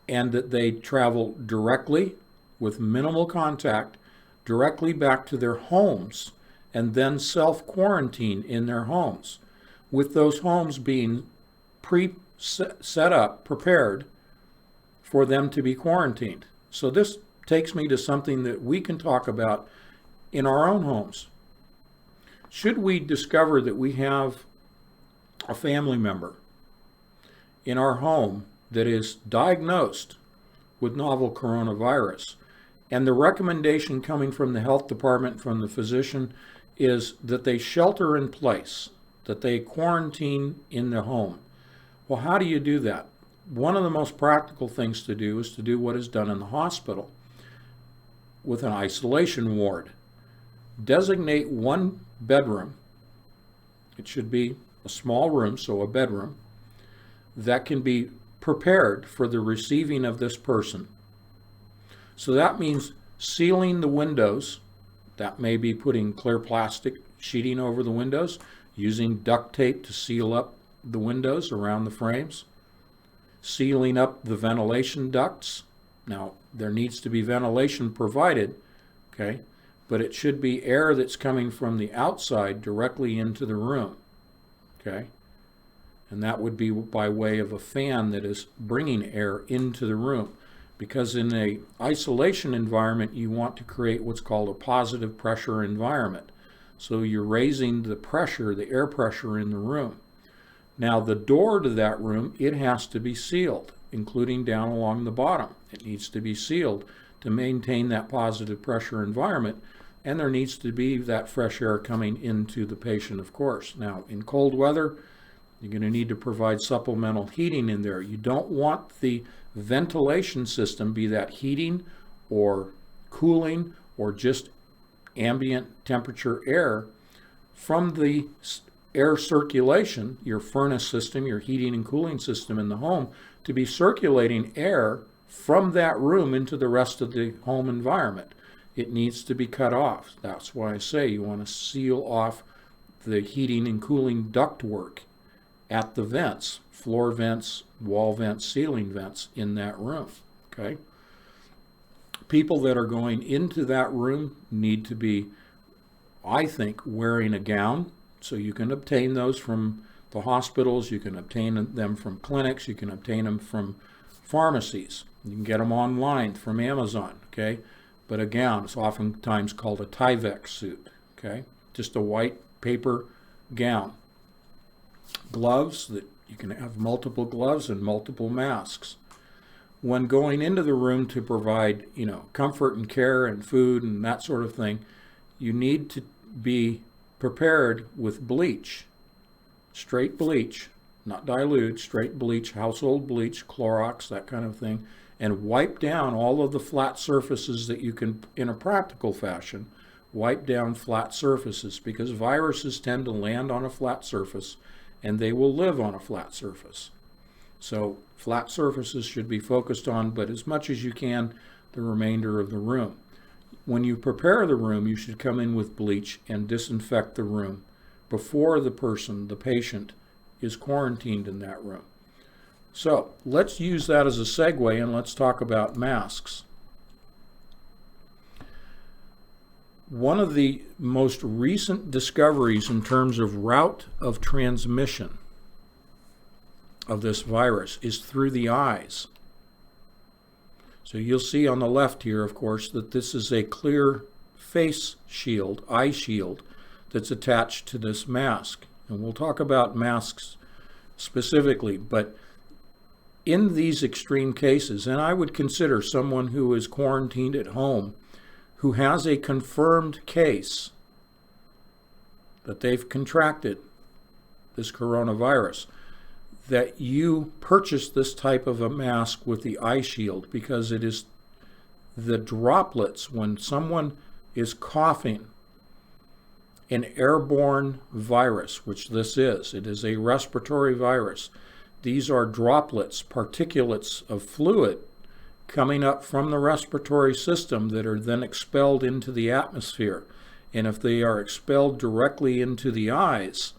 and that they travel directly with minimal contact directly back to their homes and then self-quarantine in their homes, with those homes being set up, prepared for them to be quarantined. So this takes me to something that we can talk about in our own homes. Should we discover that we have a family member in our home that is diagnosed with novel coronavirus, and the recommendation coming from the health department, from the physician, is that they shelter in place, that they quarantine in the home. Well, how do you do that? One of the most practical things to do is to do what is done in the hospital with an isolation ward. Designate one bedroom. It should be a small room, so a bedroom, that can be prepared for the receiving of this person. So that means sealing the windows. That may be putting clear plastic sheeting over the windows, using duct tape to seal up the windows around the frames, sealing up the ventilation ducts. Now, there needs to be ventilation provided, okay, but it should be air that's coming from the outside directly into the room, okay? And that would be by way of a fan that is bringing air into the room. Because in an isolation environment, you want to create what's called a positive pressure environment. So you're raising the pressure, the air pressure in the room. Now the door to that room, it has to be sealed, including down along the bottom. It needs to be sealed to maintain that positive pressure environment. And there needs to be that fresh air coming into the patient, of course. Now, in cold weather, you're going to need to provide supplemental heating in there. You don't want the ventilation system, be that heating or cooling or just ambient temperature air, from the air circulation, your furnace system, your heating and cooling system in the home, to be circulating air from that room into the rest of the home environment. It needs to be cut off. That's why I say you want to seal off the heating and cooling ductwork at the vents, floor vents, wall vents, ceiling vents in that room, okay? People that are going into that room need to be, I think, wearing a gown. So you can obtain those from the hospitals, you can obtain them from clinics, you can obtain them from pharmacies. You can get them online from Amazon, okay? But a gown is oftentimes called a Tyvek suit, okay? Just a white paper gown. Gloves, that you can have multiple gloves and multiple masks. When going into the room to provide, comfort and care and food and that sort of thing, you need to be prepared with bleach, straight bleach, not dilute, straight bleach, household bleach, Clorox, that kind of thing, and wipe down all of the flat surfaces that you can, in a practical fashion, wipe down flat surfaces, because viruses tend to land on a flat surface and they will live on a flat surface. So flat surfaces should be focused on, but as much as you can, the remainder of the room. When you prepare the room, you should come in with bleach and disinfect the room before the patient, is quarantined in that room. So let's use that as a segue and let's talk about masks. One of the most recent discoveries in terms of route of transmission of this virus is through the eyes. So you'll see on the left here, of course, that this is a clear face shield, eye shield, that's attached to this mask. And we'll talk about masks specifically, but in these extreme cases, and I would consider someone who is quarantined at home, who has a confirmed case that they've contracted this coronavirus, that you purchase this type of a mask with the eye shield, because it is the droplets, when someone is coughing, an airborne virus, which this is. It is a respiratory virus. These are droplets, particulates of fluid coming up from the respiratory system that are then expelled into the atmosphere. And if they are expelled directly into the eyes,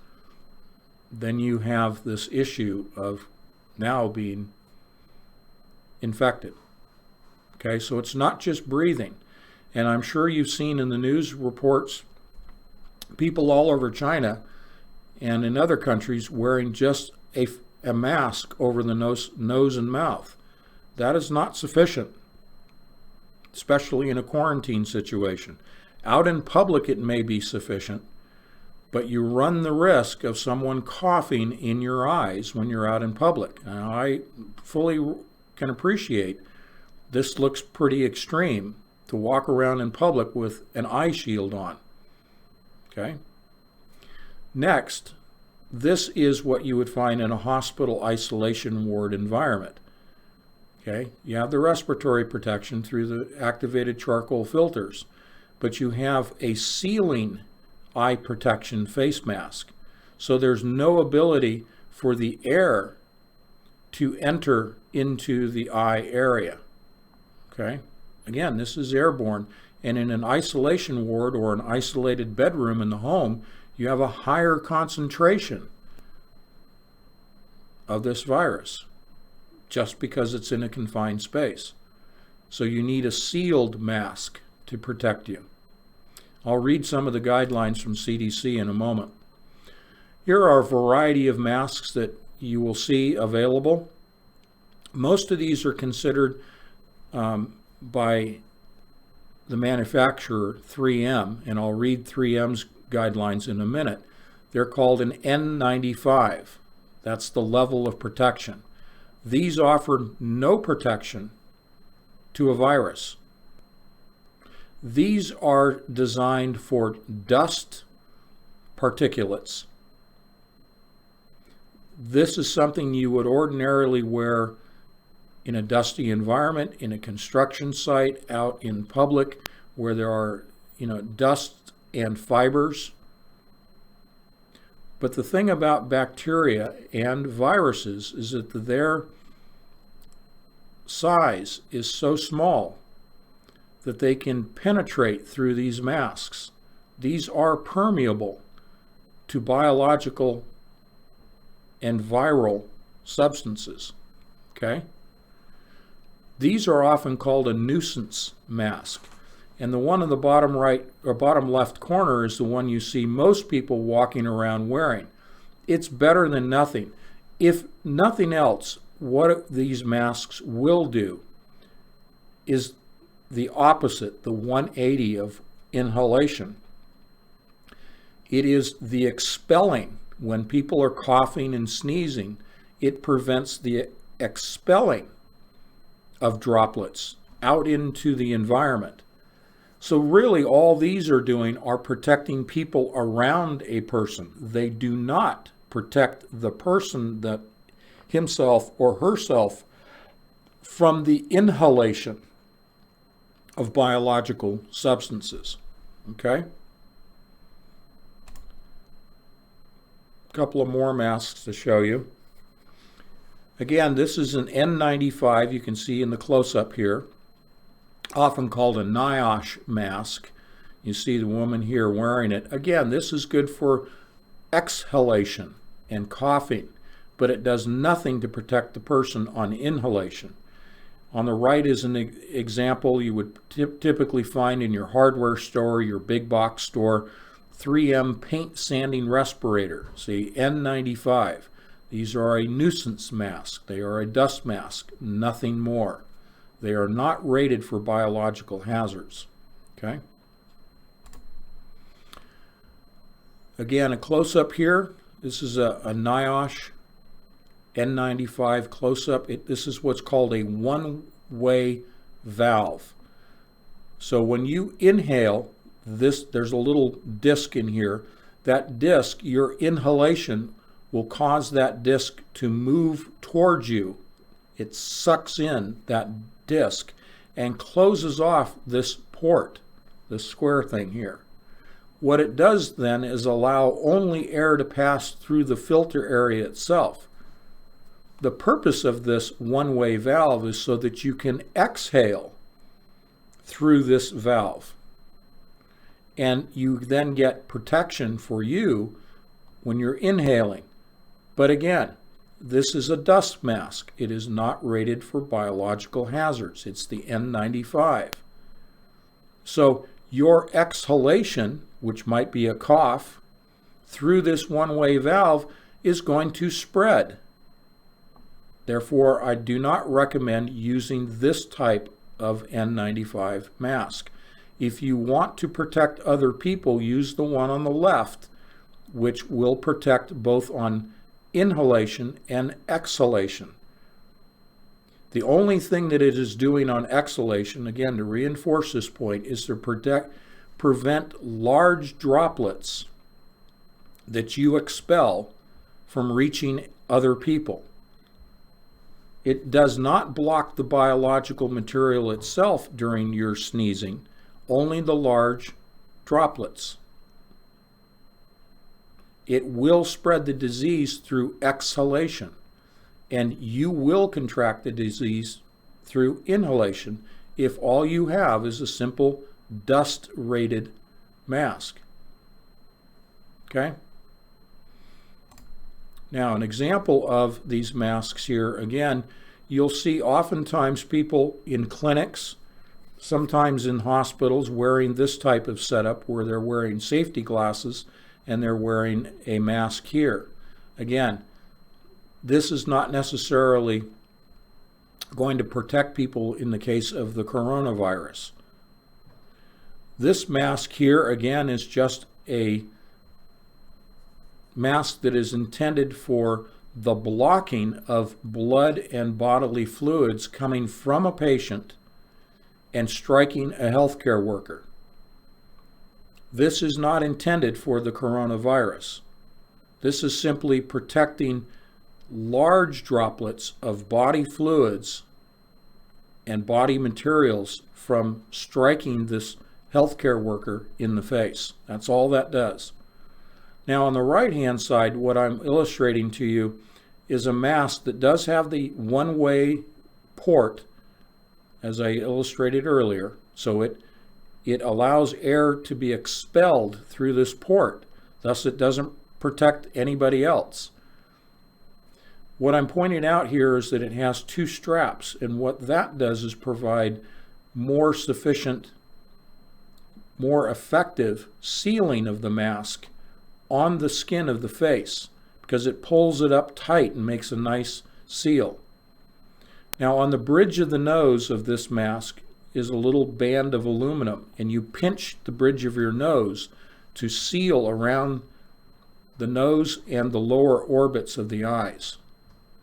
then you have this issue of now being infected. Okay, so it's not just breathing. And I'm sure you've seen in the news reports people all over China and in other countries wearing just a mask over the nose and mouth. That is not sufficient, especially in a quarantine situation. Out in public it may be sufficient, but you run the risk of someone coughing in your eyes when you're out in public. Now, I fully can appreciate this looks pretty extreme to walk around in public with an eye shield on. Okay? Next, this is what you would find in a hospital isolation ward environment. Okay? You have the respiratory protection through the activated charcoal filters, but you have a sealing eye protection face mask. So there's no ability for the air to enter into the eye area. Okay? Again, this is airborne, and in an isolation ward or an isolated bedroom in the home, you have a higher concentration of this virus just because it's in a confined space. So you need a sealed mask to protect you. I'll read some of the guidelines from CDC in a moment. Here are a variety of masks that you will see available. Most of these are considered by the manufacturer 3M, and I'll read 3M's guidelines in a minute. They're called an N95. That's the level of protection. These offer no protection to a virus. These are designed for dust particulates. This is something you would ordinarily wear in a dusty environment, in a construction site, out in public where there are, dust and fibers. But the thing about bacteria and viruses is that their size is so small that they can penetrate through these masks. These are permeable to biological and viral substances. Okay? These are often called a nuisance mask. And the one in the bottom right or bottom left corner is the one you see most people walking around wearing. It's better than nothing. If nothing else, what these masks will do is the opposite, the 180 of inhalation. It is the expelling. When people are coughing and sneezing, it prevents the expelling of droplets out into the environment. So really all these are doing are protecting people around a person. They do not protect the person, that himself or herself, from the inhalation of biological substances. Okay? A couple of more masks to show you. Again, this is an N95, you can see in the close-up here, often called a NIOSH mask. You see the woman here wearing it. Again, this is good for exhalation and coughing, but it does nothing to protect the person on inhalation. On the right is an example you would typically find in your hardware store, your big box store, 3M paint sanding respirator, see, N95. These are a nuisance mask. They are a dust mask, nothing more. They are not rated for biological hazards. Okay? Again, a close-up here. This is a NIOSH N95 close-up. This is what's called a one-way valve. So when you inhale, there's a little disc in here. That disc, your inhalation will cause that disc to move towards you. It sucks in that disc and closes off this port, this square thing here. What it does then is allow only air to pass through the filter area itself. The purpose of this one-way valve is so that you can exhale through this valve. And you then get protection for you when you're inhaling. But again, this is a dust mask. It is not rated for biological hazards. It's the N95. So your exhalation, which might be a cough, through this one-way valve is going to spread. Therefore, I do not recommend using this type of N95 mask. If you want to protect other people, use the one on the left, which will protect both on inhalation and exhalation. The only thing that it is doing on exhalation, again, to reinforce this point, is to prevent large droplets that you expel from reaching other people. It does not block the biological material itself during your sneezing, only the large droplets. It will spread the disease through exhalation, and you will contract the disease through inhalation if all you have is a simple dust-rated mask. Okay? Now, an example of these masks here, again, you'll see oftentimes people in clinics, sometimes in hospitals, wearing this type of setup where they're wearing safety glasses and they're wearing a mask here. Again, this is not necessarily going to protect people in the case of the coronavirus. This mask here, again, is just a mask that is intended for the blocking of blood and bodily fluids coming from a patient and striking a healthcare worker. This is not intended for the coronavirus. This is simply protecting large droplets of body fluids and body materials from striking this healthcare worker in the face. That's all that does. Now, on the right-hand side, what I'm illustrating to you is a mask that does have the one-way port, as I illustrated earlier. So it allows air to be expelled through this port. Thus, it doesn't protect anybody else. What I'm pointing out here is that it has two straps, and what that does is provide more sufficient, more effective sealing of the mask on the skin of the face, because it pulls it up tight and makes a nice seal. Now, on the bridge of the nose of this mask is a little band of aluminum, and you pinch the bridge of your nose to seal around the nose and the lower orbits of the eyes.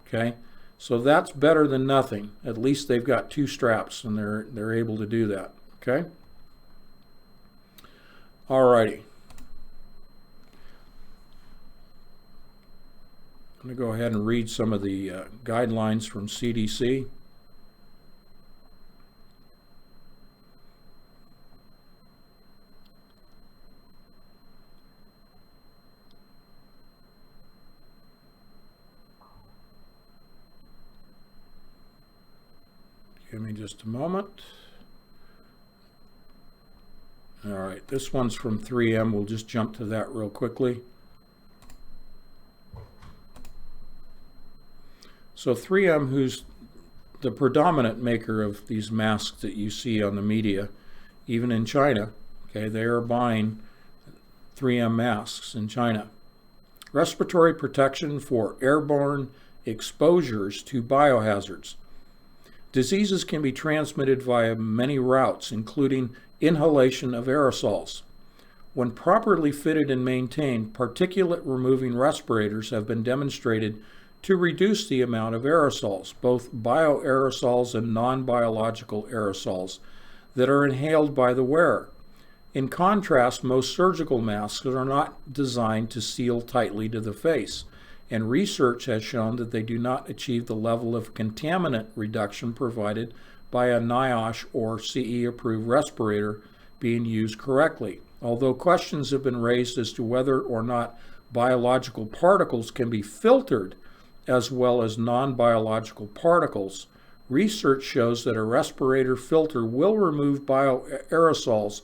Okay, so that's better than nothing. At least they've got two straps, and they're able to do that. Okay. Alrighty. I'm going to go ahead and read some of the guidelines from CDC. Give me just a moment. All right, this one's from 3M. We'll just jump to that real quickly. So 3M, who's the predominant maker of these masks that you see on the media, even in China, okay, they are buying 3M masks in China. Respiratory protection for airborne exposures to biohazards. Diseases can be transmitted via many routes, including inhalation of aerosols. When properly fitted and maintained, particulate-removing respirators have been demonstrated to reduce the amount of aerosols, both bioaerosols and non-biological aerosols, that are inhaled by the wearer. In contrast, most surgical masks are not designed to seal tightly to the face, and research has shown that they do not achieve the level of contaminant reduction provided by a NIOSH or CE-approved respirator being used correctly. Although questions have been raised as to whether or not biological particles can be filtered as well as non-biological particles, research shows that a respirator filter will remove bioaerosols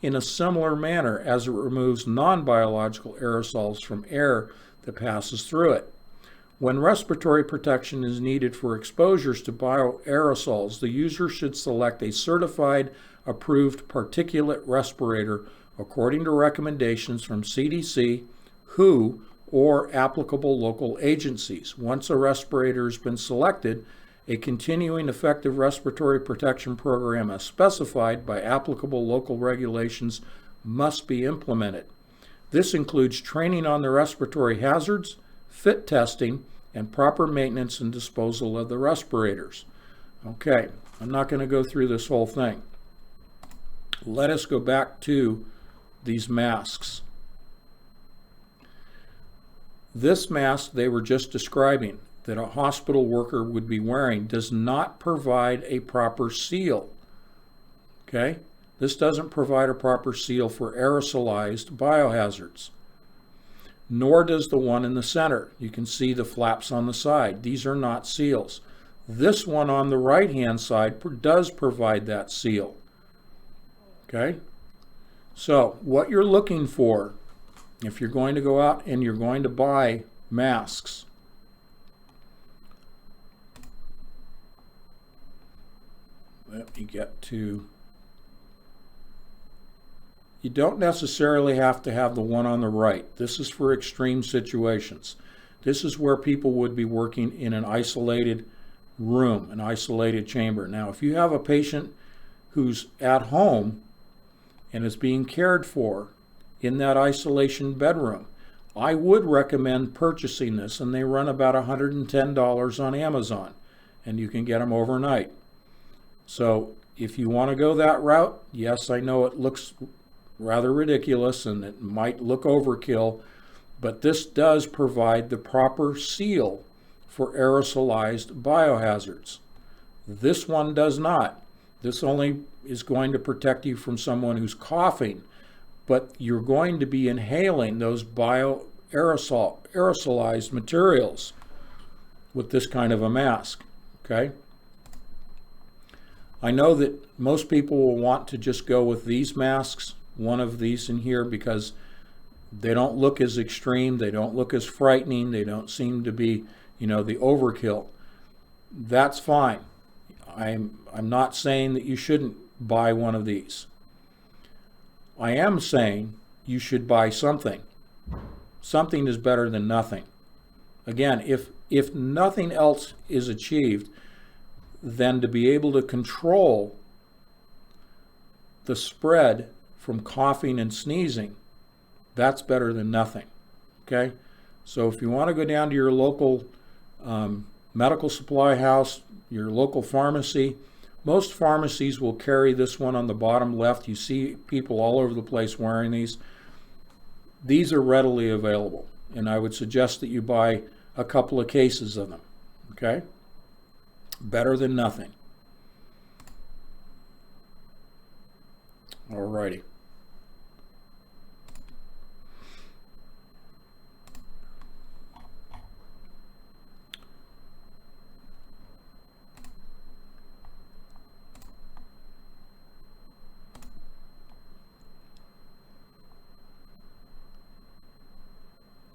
in a similar manner as it removes non-biological aerosols from air that passes through it. When respiratory protection is needed for exposures to bioaerosols, the user should select a certified, approved particulate respirator according to recommendations from CDC, WHO, or applicable local agencies. Once a respirator has been selected, a continuing effective respiratory protection program as specified by applicable local regulations must be implemented. This includes training on the respiratory hazards, fit testing, and proper maintenance and disposal of the respirators. Okay, I'm not going to go through this whole thing. Let us go back to these masks. This mask they were just describing that a hospital worker would be wearing does not provide a proper seal. Okay? This doesn't provide a proper seal for aerosolized biohazards. Nor does the one in the center. You can see the flaps on the side. These are not seals. This one on the right-hand side does provide that seal. Okay? So, what you're looking for, if you're going to go out and you're going to buy masks, let me get to, you don't necessarily have to have the one on the right. This is for extreme situations. This is where people would be working in an isolated room, an isolated chamber. Now, if you have a patient who's at home and is being cared for in that isolation bedroom, I would recommend purchasing this, and they run about $110 on Amazon, and you can get them overnight. So if you want to go that route, yes, I know it looks rather ridiculous and it might look overkill, but this does provide the proper seal for aerosolized biohazards. This one does not. This only is going to protect you from someone who's coughing, but you're going to be inhaling those aerosolized materials with this kind of a mask. Okay? I know that most people will want to just go with these masks, one of these in here, because they don't look as extreme, they don't look as frightening, they don't seem to be, the overkill. That's fine. I'm not saying that you shouldn't buy one of these. I am saying you should buy something. Something is better than nothing. Again, if nothing else is achieved, then to be able to control the spread from coughing and sneezing, that's better than nothing. Okay? So if you want to go down to your local medical supply house, your local pharmacy, most pharmacies will carry this one on the bottom left. You see people all over the place wearing these. These are readily available, and I would suggest that you buy a couple of cases of them. Okay? Better than nothing. Alrighty.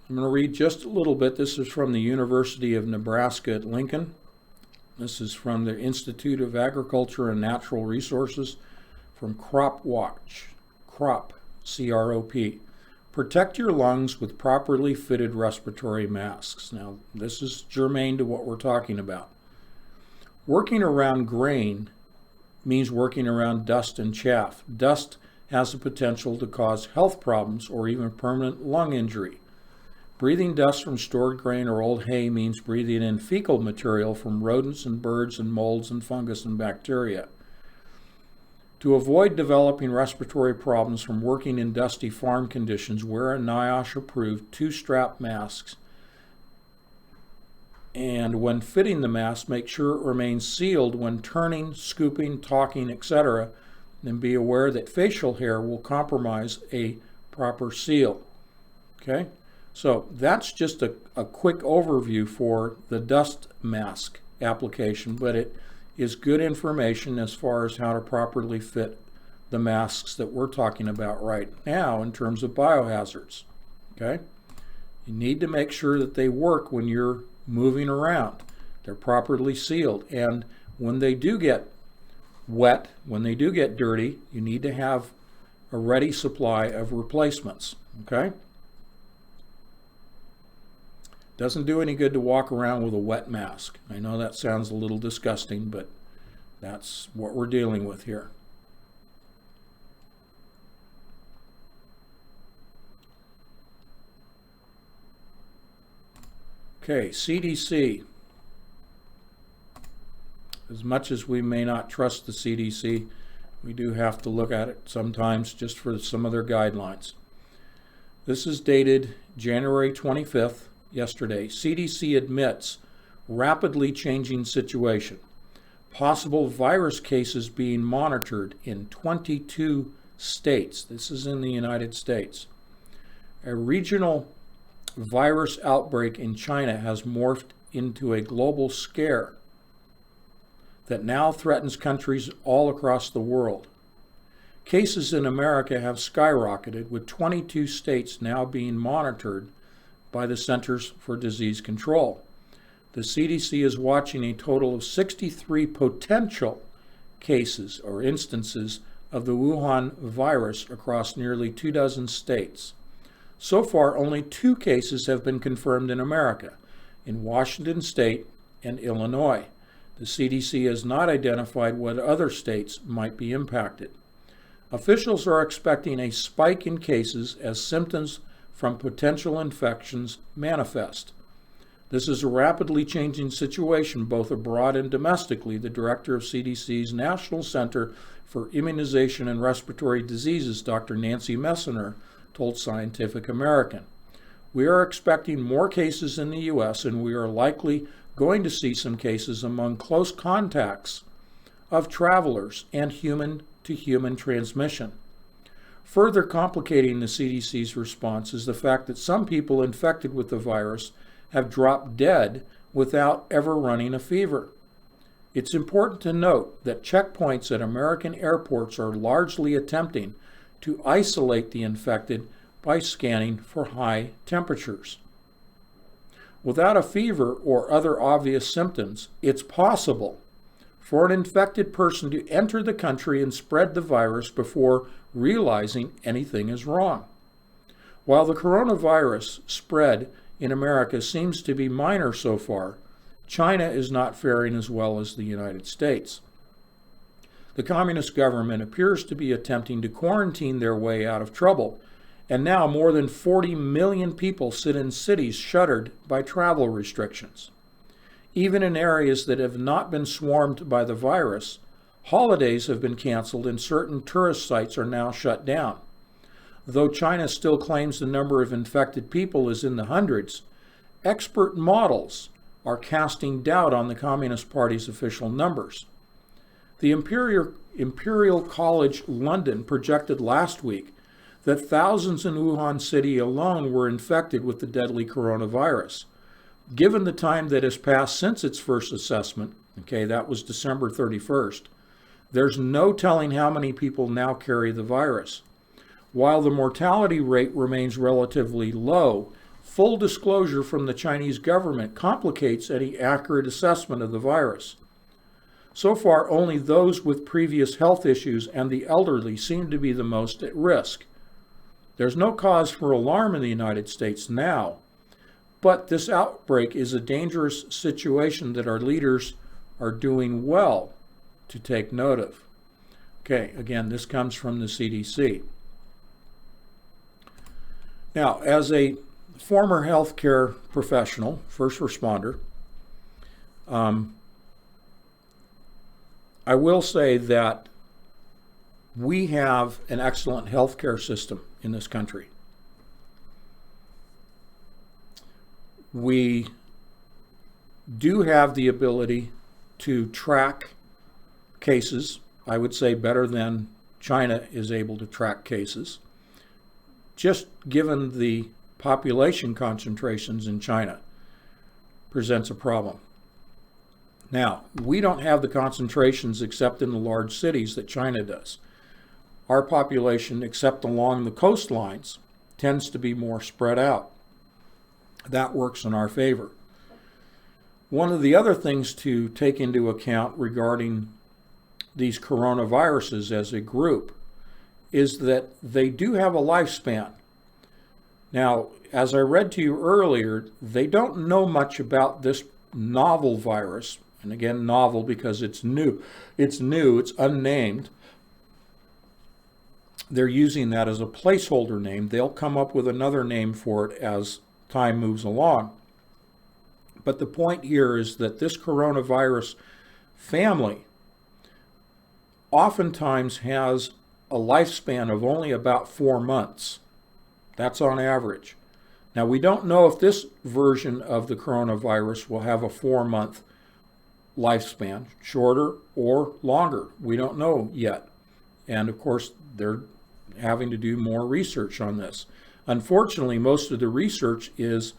I'm going to read just a little bit. This is from the University of Nebraska at Lincoln. This is from the Institute of Agriculture and Natural Resources, from Crop Watch. Crop, C-R-O-P. Protect your lungs with properly fitted respiratory masks. Now, this is germane to what we're talking about. Working around grain means working around dust and chaff. Dust has the potential to cause health problems or even permanent lung injury. Breathing dust from stored grain or old hay means breathing in fecal material from rodents and birds and molds and fungus and bacteria. To avoid developing respiratory problems from working in dusty farm conditions, wear a NIOSH-approved two-strap masks. And when fitting the mask, make sure it remains sealed when turning, scooping, talking, etc. And be aware that facial hair will compromise a proper seal. Okay? So that's just a quick overview for the dust mask application, but it is good information as far as how to properly fit the masks that we're talking about right now in terms of biohazards. Okay? You need to make sure that they work when you're moving around. They're properly sealed. And when they do get wet, when they do get dirty, you need to have a ready supply of replacements. Okay? Doesn't do any good to walk around with a wet mask. I know that sounds a little disgusting, but that's what we're dealing with here. Okay, CDC. As much as we may not trust the CDC, we do have to look at it sometimes just for some of their guidelines. This is dated January 25th, yesterday. CDC admits rapidly changing situation. Possible virus cases being monitored in 22 states. This is in the United States. A regional virus outbreak in China has morphed into a global scare that now threatens countries all across the world. Cases in America have skyrocketed, with 22 states now being monitored by the Centers for Disease Control. The CDC is watching a total of 63 potential cases or instances of the Wuhan virus across nearly 24 states. So far, only 2 cases have been confirmed in America, in Washington State and Illinois. The CDC has not identified what other states might be impacted. Officials are expecting a spike in cases as symptoms from potential infections manifest. This is a rapidly changing situation both abroad and domestically, the director of CDC's National Center for Immunization and Respiratory Diseases, Dr. Nancy Messonnier, told Scientific American. We are expecting more cases in the U.S., and we are likely going to see some cases among close contacts of travelers and human-to-human transmission. Further complicating the CDC's response is the fact that some people infected with the virus have dropped dead without ever running a fever. It's important to note that checkpoints at American airports are largely attempting to isolate the infected by scanning for high temperatures. Without a fever or other obvious symptoms, it's possible for an infected person to enter the country and spread the virus before realizing anything is wrong. While the coronavirus spread in America seems to be minor so far, China is not faring as well as the United States. The communist government appears to be attempting to quarantine their way out of trouble, and now more than 40 million people sit in cities shuttered by travel restrictions. Even in areas that have not been swarmed by the virus, holidays have been canceled and certain tourist sites are now shut down. Though China still claims the number of infected people is in the hundreds, expert models are casting doubt on the Communist Party's official numbers. The Imperial College London projected last week that thousands in Wuhan City alone were infected with the deadly coronavirus. Given the time that has passed since its first assessment, that was December 31st, there's no telling how many people now carry the virus. While the mortality rate remains relatively low, full disclosure from the Chinese government complicates any accurate assessment of the virus. So far, only those with previous health issues and the elderly seem to be the most at risk. There's no cause for alarm in the United States now, but this outbreak is a dangerous situation that our leaders are doing well to take note of. Okay, again, this comes from the CDC. Now, as a former healthcare professional, first responder, I will say that we have an excellent healthcare system in this country. We do have the ability to track cases, I would say better than China is able to track cases, just given the population concentrations in China presents a problem. Now, we don't have the concentrations except in the large cities that China does. Our population, except along the coastlines, tends to be more spread out. That works in our favor. One of the other things to take into account regarding these coronaviruses as a group is that they do have a lifespan. Now, as I read to you earlier, they don't know much about this novel virus. And again, novel because it's new. It's unnamed. They're using that as a placeholder name. They'll come up with another name for it as time moves along. But the point here is that this coronavirus family oftentimes has a lifespan of only about 4 months. That's on average. Now, we don't know if this version of the coronavirus will have a 4-month lifespan, shorter or longer. We don't know yet. And of course, they're having to do more research on this. Unfortunately, most of the research is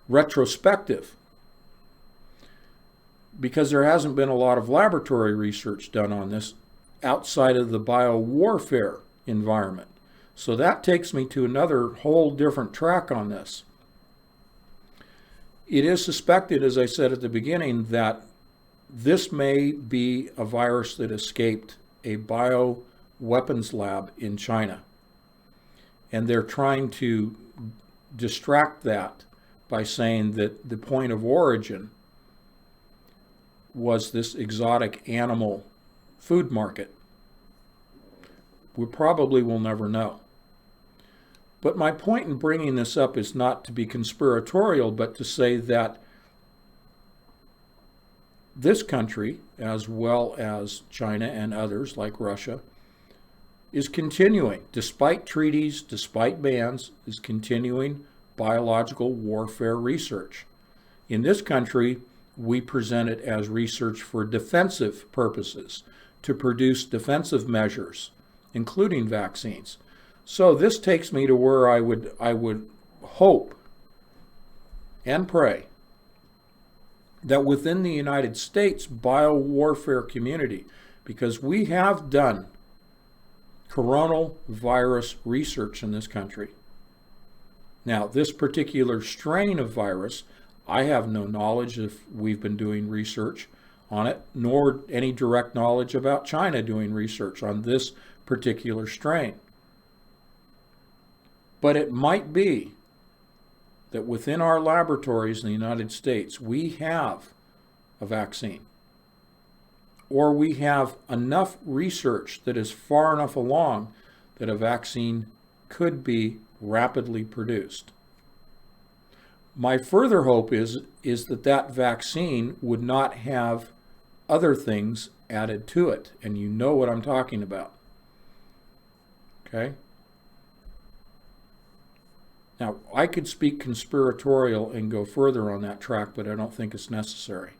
retrospective because there hasn't been a lot of laboratory research done on this outside of the biowarfare environment. So that takes me to another whole different track on this. It is suspected, as I said at the beginning, that this may be a virus that escaped a bioweapons lab in China. And they're trying to distract that by saying that the point of origin was this exotic animal food market. We probably will never know. But my point in bringing this up is not to be conspiratorial, but to say that this country, as well as China and others like Russia, is continuing, despite treaties, despite bans, is continuing biological warfare research. In this country, we present it as research for defensive purposes, to produce defensive measures, including vaccines. So this takes me to where I would hope and pray that within the United States biowarfare community, because we have done coronavirus research in this country. Now, this particular strain of virus, I have no knowledge if we've been doing research on it, nor any direct knowledge about China doing research on this particular strain. But it might be that within our laboratories in the United States, we have a vaccine, or we have enough research that is far enough along that a vaccine could be rapidly produced. My further hope is that that vaccine would not have other things added to it, and you know what I'm talking about. Okay? Now, I could speak conspiratorial and go further on that track, but I don't think it's necessary.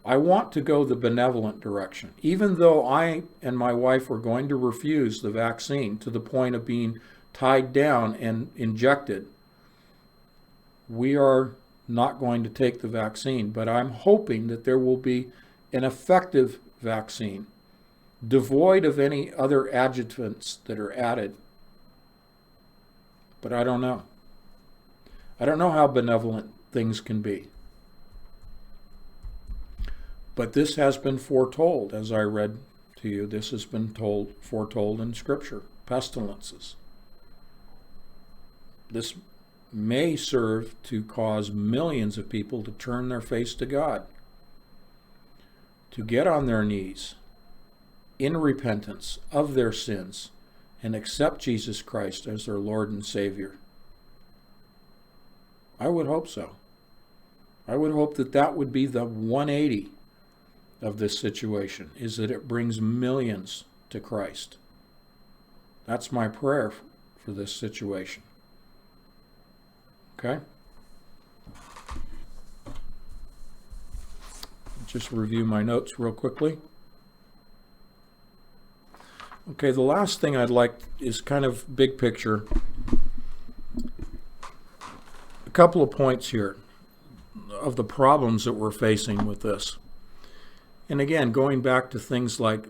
I want to go the benevolent direction. Even though I and my wife were going to refuse the vaccine to the point of being tied down and injected, we are not going to take the vaccine. But I'm hoping that there will be an effective vaccine, devoid of any other adjuvants that are added. But I don't know. I don't know how benevolent things can be. But this has been foretold, as I read to you. This has been foretold in Scripture. Pestilences. This may serve to cause millions of people to turn their face to God, to get on their knees in repentance of their sins and accept Jesus Christ as their Lord and Savior. I would hope so. I would hope that that would be the 180 of this situation, is that it brings millions to Christ. That's my prayer for this situation. Okay? Just review my notes real quickly. Okay, the last thing I'd like is kind of big picture. A couple of points here of the problems that we're facing with this. And again, going back to things like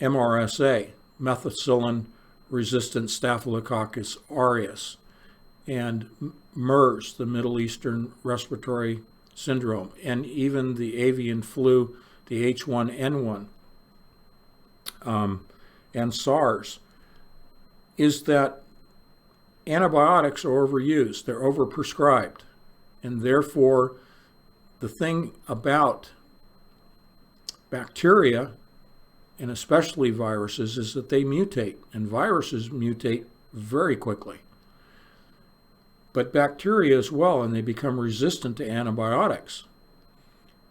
MRSA, methicillin-resistant Staphylococcus aureus, and MERS, the Middle Eastern Respiratory Syndrome, and even the avian flu, the H1N1, and SARS, is that antibiotics are overused, they're overprescribed, and therefore the thing about bacteria, and especially viruses, is that they mutate, and viruses mutate very quickly. But bacteria as well, and they become resistant to antibiotics.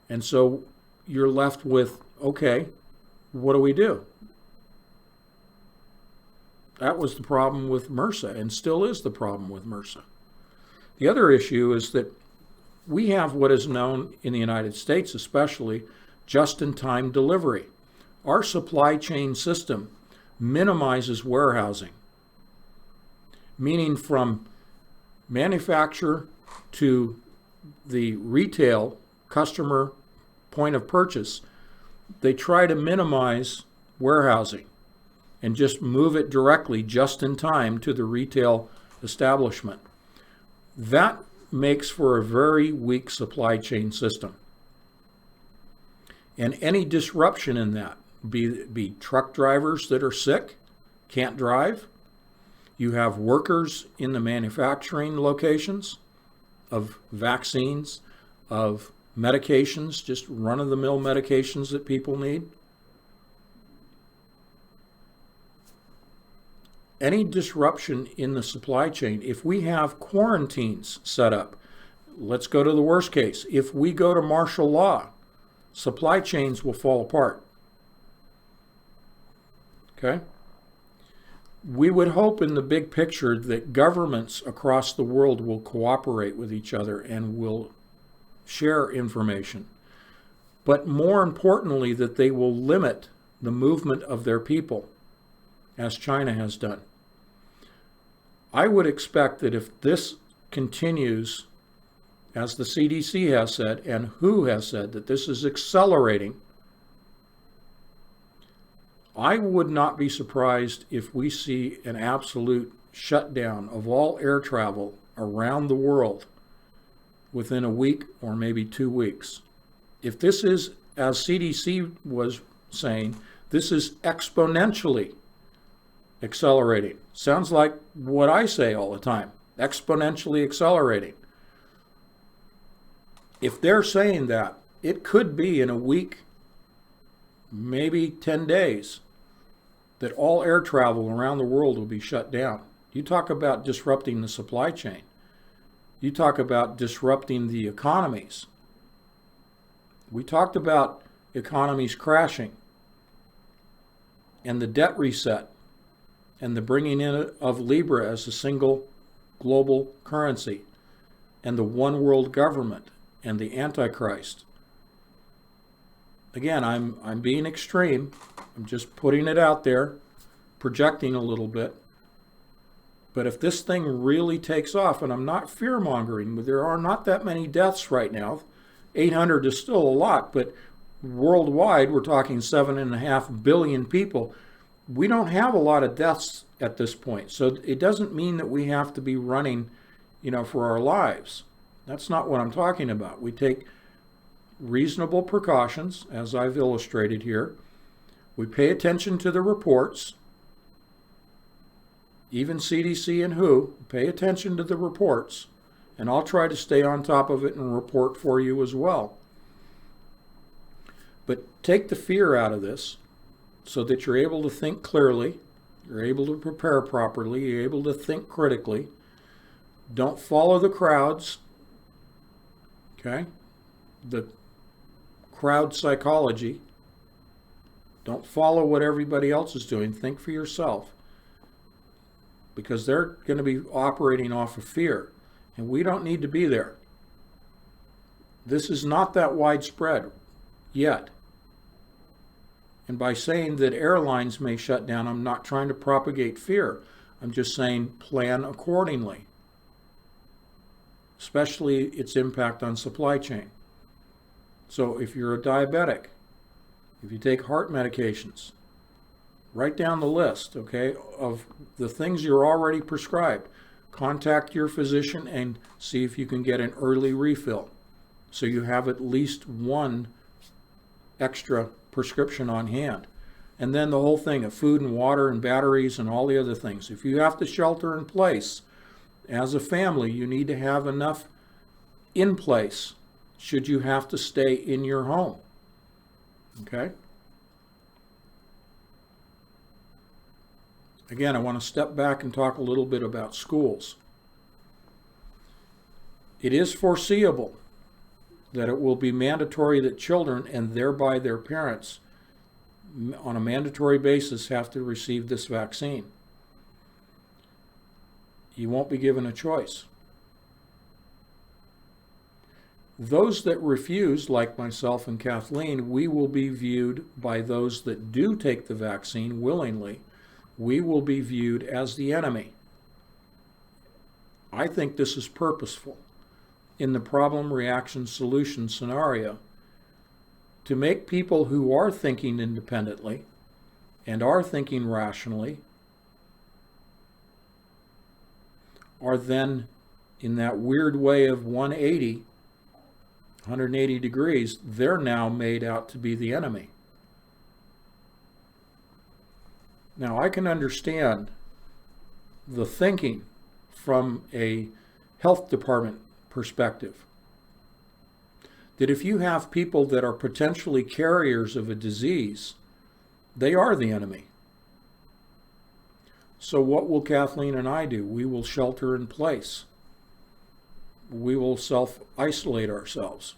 And so you're left with, okay, what do we do? That was the problem with MRSA, and still is the problem with MRSA. The other issue is that we have what is known in the United States especially just-in-time delivery. Our supply chain system minimizes warehousing, meaning from manufacturer to the retail customer point of purchase, they try to minimize warehousing and just move it directly just in time to the retail establishment. That makes for a very weak supply chain system. And any disruption in that, be truck drivers that are sick, can't drive. You have workers in the manufacturing locations of vaccines, of medications, just run-of-the-mill medications that people need. Any disruption in the supply chain, if we have quarantines set up, let's go to the worst case. If we go to martial law, supply chains will fall apart. Okay? We would hope in the big picture that governments across the world will cooperate with each other and will share information. But more importantly, that they will limit the movement of their people, as China has done. I would expect that if this continues, as the CDC has said, and WHO has said, that this is accelerating, I would not be surprised if we see an absolute shutdown of all air travel around the world within a week or maybe 2 weeks. If this is, as CDC was saying, this is exponentially accelerating. Sounds like what I say all the time, exponentially accelerating. If they're saying that, it could be in a week, maybe 10 days, that all air travel around the world will be shut down. You talk about disrupting the supply chain. You talk about disrupting the economies. We talked about economies crashing and the debt reset and the bringing in of Libra as a single global currency and the one world government and the Antichrist. Again, I'm being extreme. I'm just putting it out there, projecting a little bit. But if this thing really takes off, and I'm not fear-mongering, but there are not that many deaths right now. 800 is still a lot, but worldwide, we're talking 7.5 billion people. We don't have a lot of deaths at this point. So it doesn't mean that we have to be running, for our lives. That's not what I'm talking about. We take reasonable precautions, as I've illustrated here. We pay attention to the reports. Even CDC and WHO, pay attention to the reports, and I'll try to stay on top of it and report for you as well. But take the fear out of this so that you're able to think clearly, you're able to prepare properly, you're able to think critically. Don't follow the crowds, okay? The crowd psychology. Don't follow what everybody else is doing. Think for yourself, because they're going to be operating off of fear, and we don't need to be there. This is not that widespread yet. And by saying that airlines may shut down, I'm not trying to propagate fear. I'm just saying plan accordingly, especially its impact on supply chain. So if you're a diabetic, if you take heart medications, write down the list, okay, of the things you're already prescribed. contact your physician and see if you can get an early refill, so you have at least one extra prescription on hand. And then the whole thing of food and water and batteries and all the other things. If you have to shelter in place as a family, you need to have enough in place should you have to stay in your home. Okay? Again, I want to step back and talk a little bit about schools. It is foreseeable that it will be mandatory that children, and thereby their parents, on a mandatory basis have to receive this vaccine. You won't be given a choice. Those that refuse, like myself and Kathleen, we will be viewed by those that do take the vaccine willingly. We will be viewed as the enemy. I think this is purposeful in the problem, reaction, solution scenario to make people who are thinking independently and are thinking rationally are then, in that weird way of 180 degrees, they're now made out to be the enemy. Now, I can understand the thinking from a health department perspective, that if you have people that are potentially carriers of a disease, they are the enemy. So what will Kathleen and I do? We will shelter in place. We will self-isolate ourselves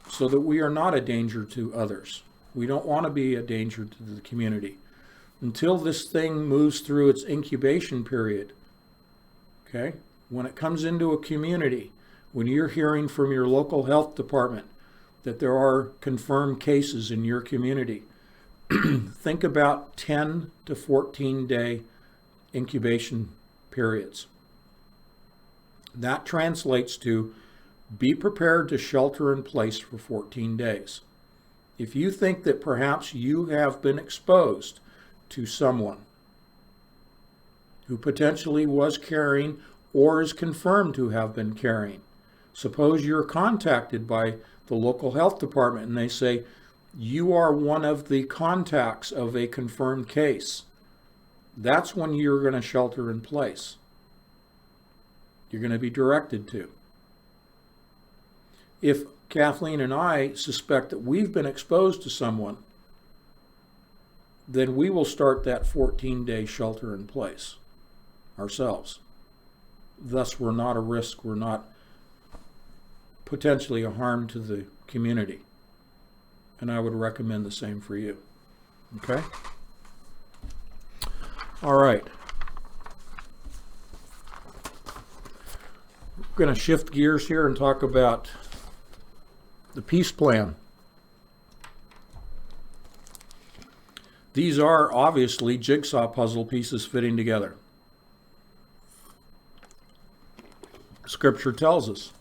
so that we are not a danger to others. We don't want to be a danger to the community until this thing moves through its incubation period. Okay? When it comes into a community, when you're hearing from your local health department that there are confirmed cases in your community, think about 10 to 14 day incubation periods. That translates to be prepared to shelter in place for 14 days. If you think that perhaps you have been exposed to someone who potentially was carrying or is confirmed to have been carrying, suppose you're contacted by the local health department and they say, you are one of the contacts of a confirmed case. That's when you're going to shelter in place. You're going to be directed to. If Kathleen and I suspect that we've been exposed to someone, then we will start that 14-day shelter in place ourselves. Thus, we're not a risk, we're not potentially a harm to the community. And I would recommend the same for you. Okay? All right. We're going to shift gears here and talk about the peace plan. These are obviously jigsaw puzzle pieces fitting together. Scripture tells us.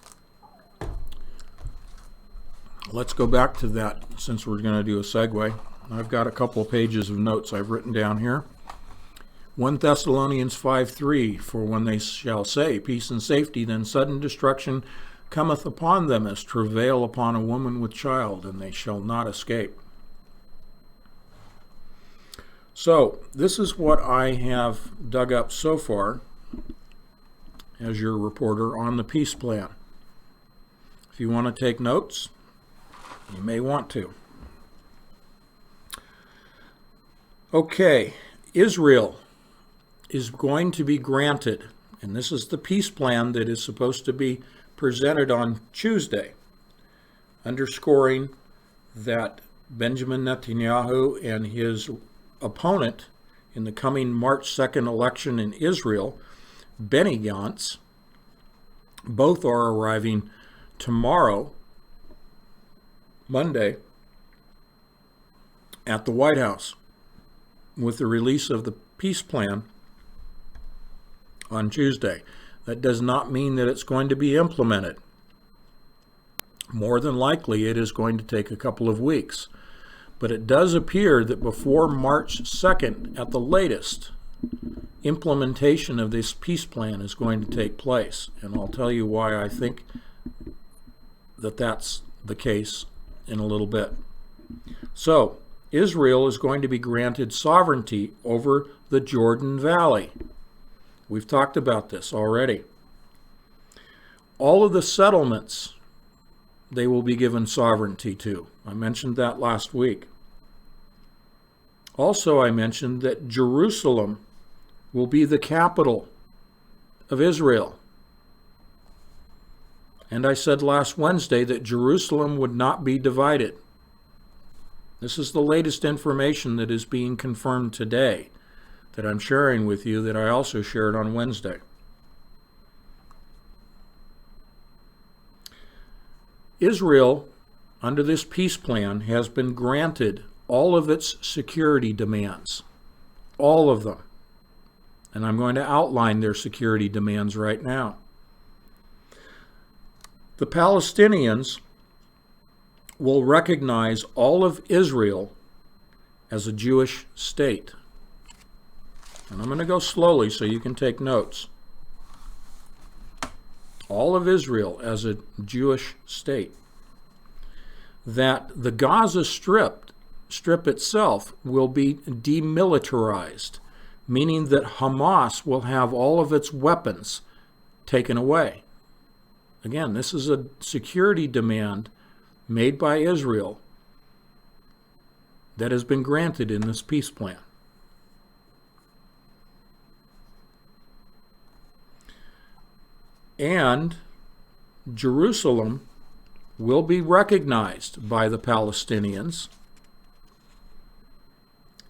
Let's go back to that since we're going to do a segue. I've got a couple of pages of notes I've written down here. 1 Thessalonians 5:3, for when they shall say peace and safety, then sudden destruction cometh upon them as travail upon a woman with child, and they shall not escape. So, this is what I have dug up so far as your reporter on the peace plan. If you want to take notes, you may want to. Okay, Israel is going to be granted, and this is the peace plan that is supposed to be presented on Tuesday, underscoring that Benjamin Netanyahu and his opponent in the coming March 2nd election in Israel, Benny Gantz, both are arriving tomorrow, Monday, at the White House with the release of the peace plan on Tuesday. That does not mean that it's going to be implemented. More than likely, it is going to take a couple of weeks. But it does appear that before March 2nd, at the latest, implementation of this peace plan is going to take place. And I'll tell you why I think that that's the case in a little bit. So, Israel is going to be granted sovereignty over the Jordan Valley. We've talked about this already. All of the settlements they will be given sovereignty to. I mentioned that last week. Also, I mentioned that Jerusalem will be the capital of Israel. And I said last Wednesday that Jerusalem would not be divided. This is the latest information that is being confirmed today that I'm sharing with you that I also shared on Wednesday. Israel, under this peace plan, has been granted all of its security demands. All of them. And I'm going to outline their security demands right now. The Palestinians will recognize all of Israel as a Jewish state. And I'm going to go slowly so you can take notes. All of Israel as a Jewish state. That the Gaza Strip itself will be demilitarized, meaning that Hamas will have all of its weapons taken away. Again, this is a security demand made by Israel that has been granted in this peace plan. And Jerusalem will be recognized by the Palestinians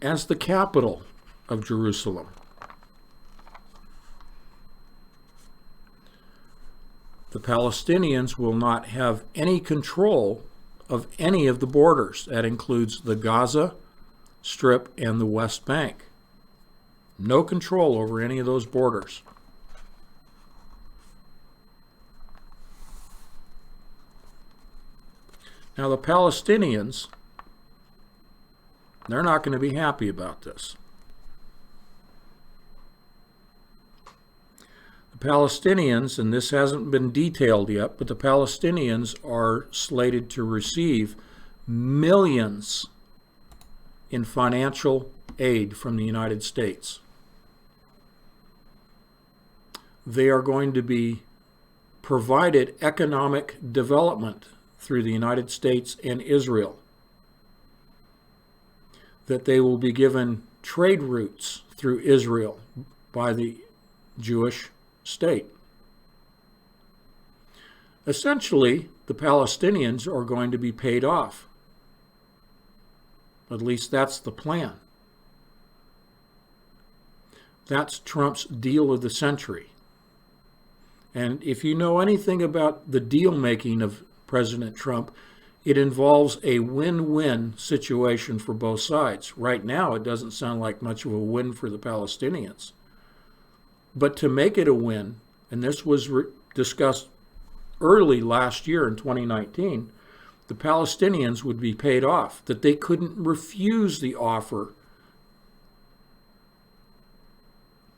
as the capital of Jerusalem. The Palestinians will not have any control of any of the borders. That includes the Gaza Strip and the West Bank. No control over any of those borders. Now, the Palestinians, they're not going to be happy about this. The Palestinians, and this hasn't been detailed yet, but the Palestinians are slated to receive millions in financial aid from the United States. They are going to be provided economic development through the United States and Israel. That they will be given trade routes through Israel by the Jewish state. Essentially, the Palestinians are going to be paid off. At least that's the plan. That's Trump's deal of the century. And if you know anything about the deal making of President Trump, it involves a win-win situation for both sides. Right now, it doesn't sound like much of a win for the Palestinians. But to make it a win, and this was discussed early last year in 2019, the Palestinians would be paid off, that they couldn't refuse the offer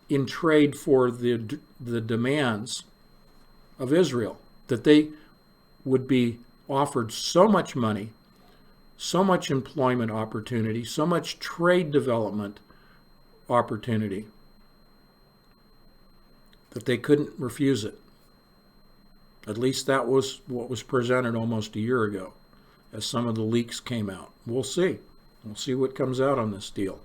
in trade for the demands of Israel, that they would be offered so much money, so much employment opportunity, so much trade development opportunity, that they couldn't refuse it. At least that was what was presented almost a year ago, as some of the leaks came out. We'll see. We'll see what comes out on this deal.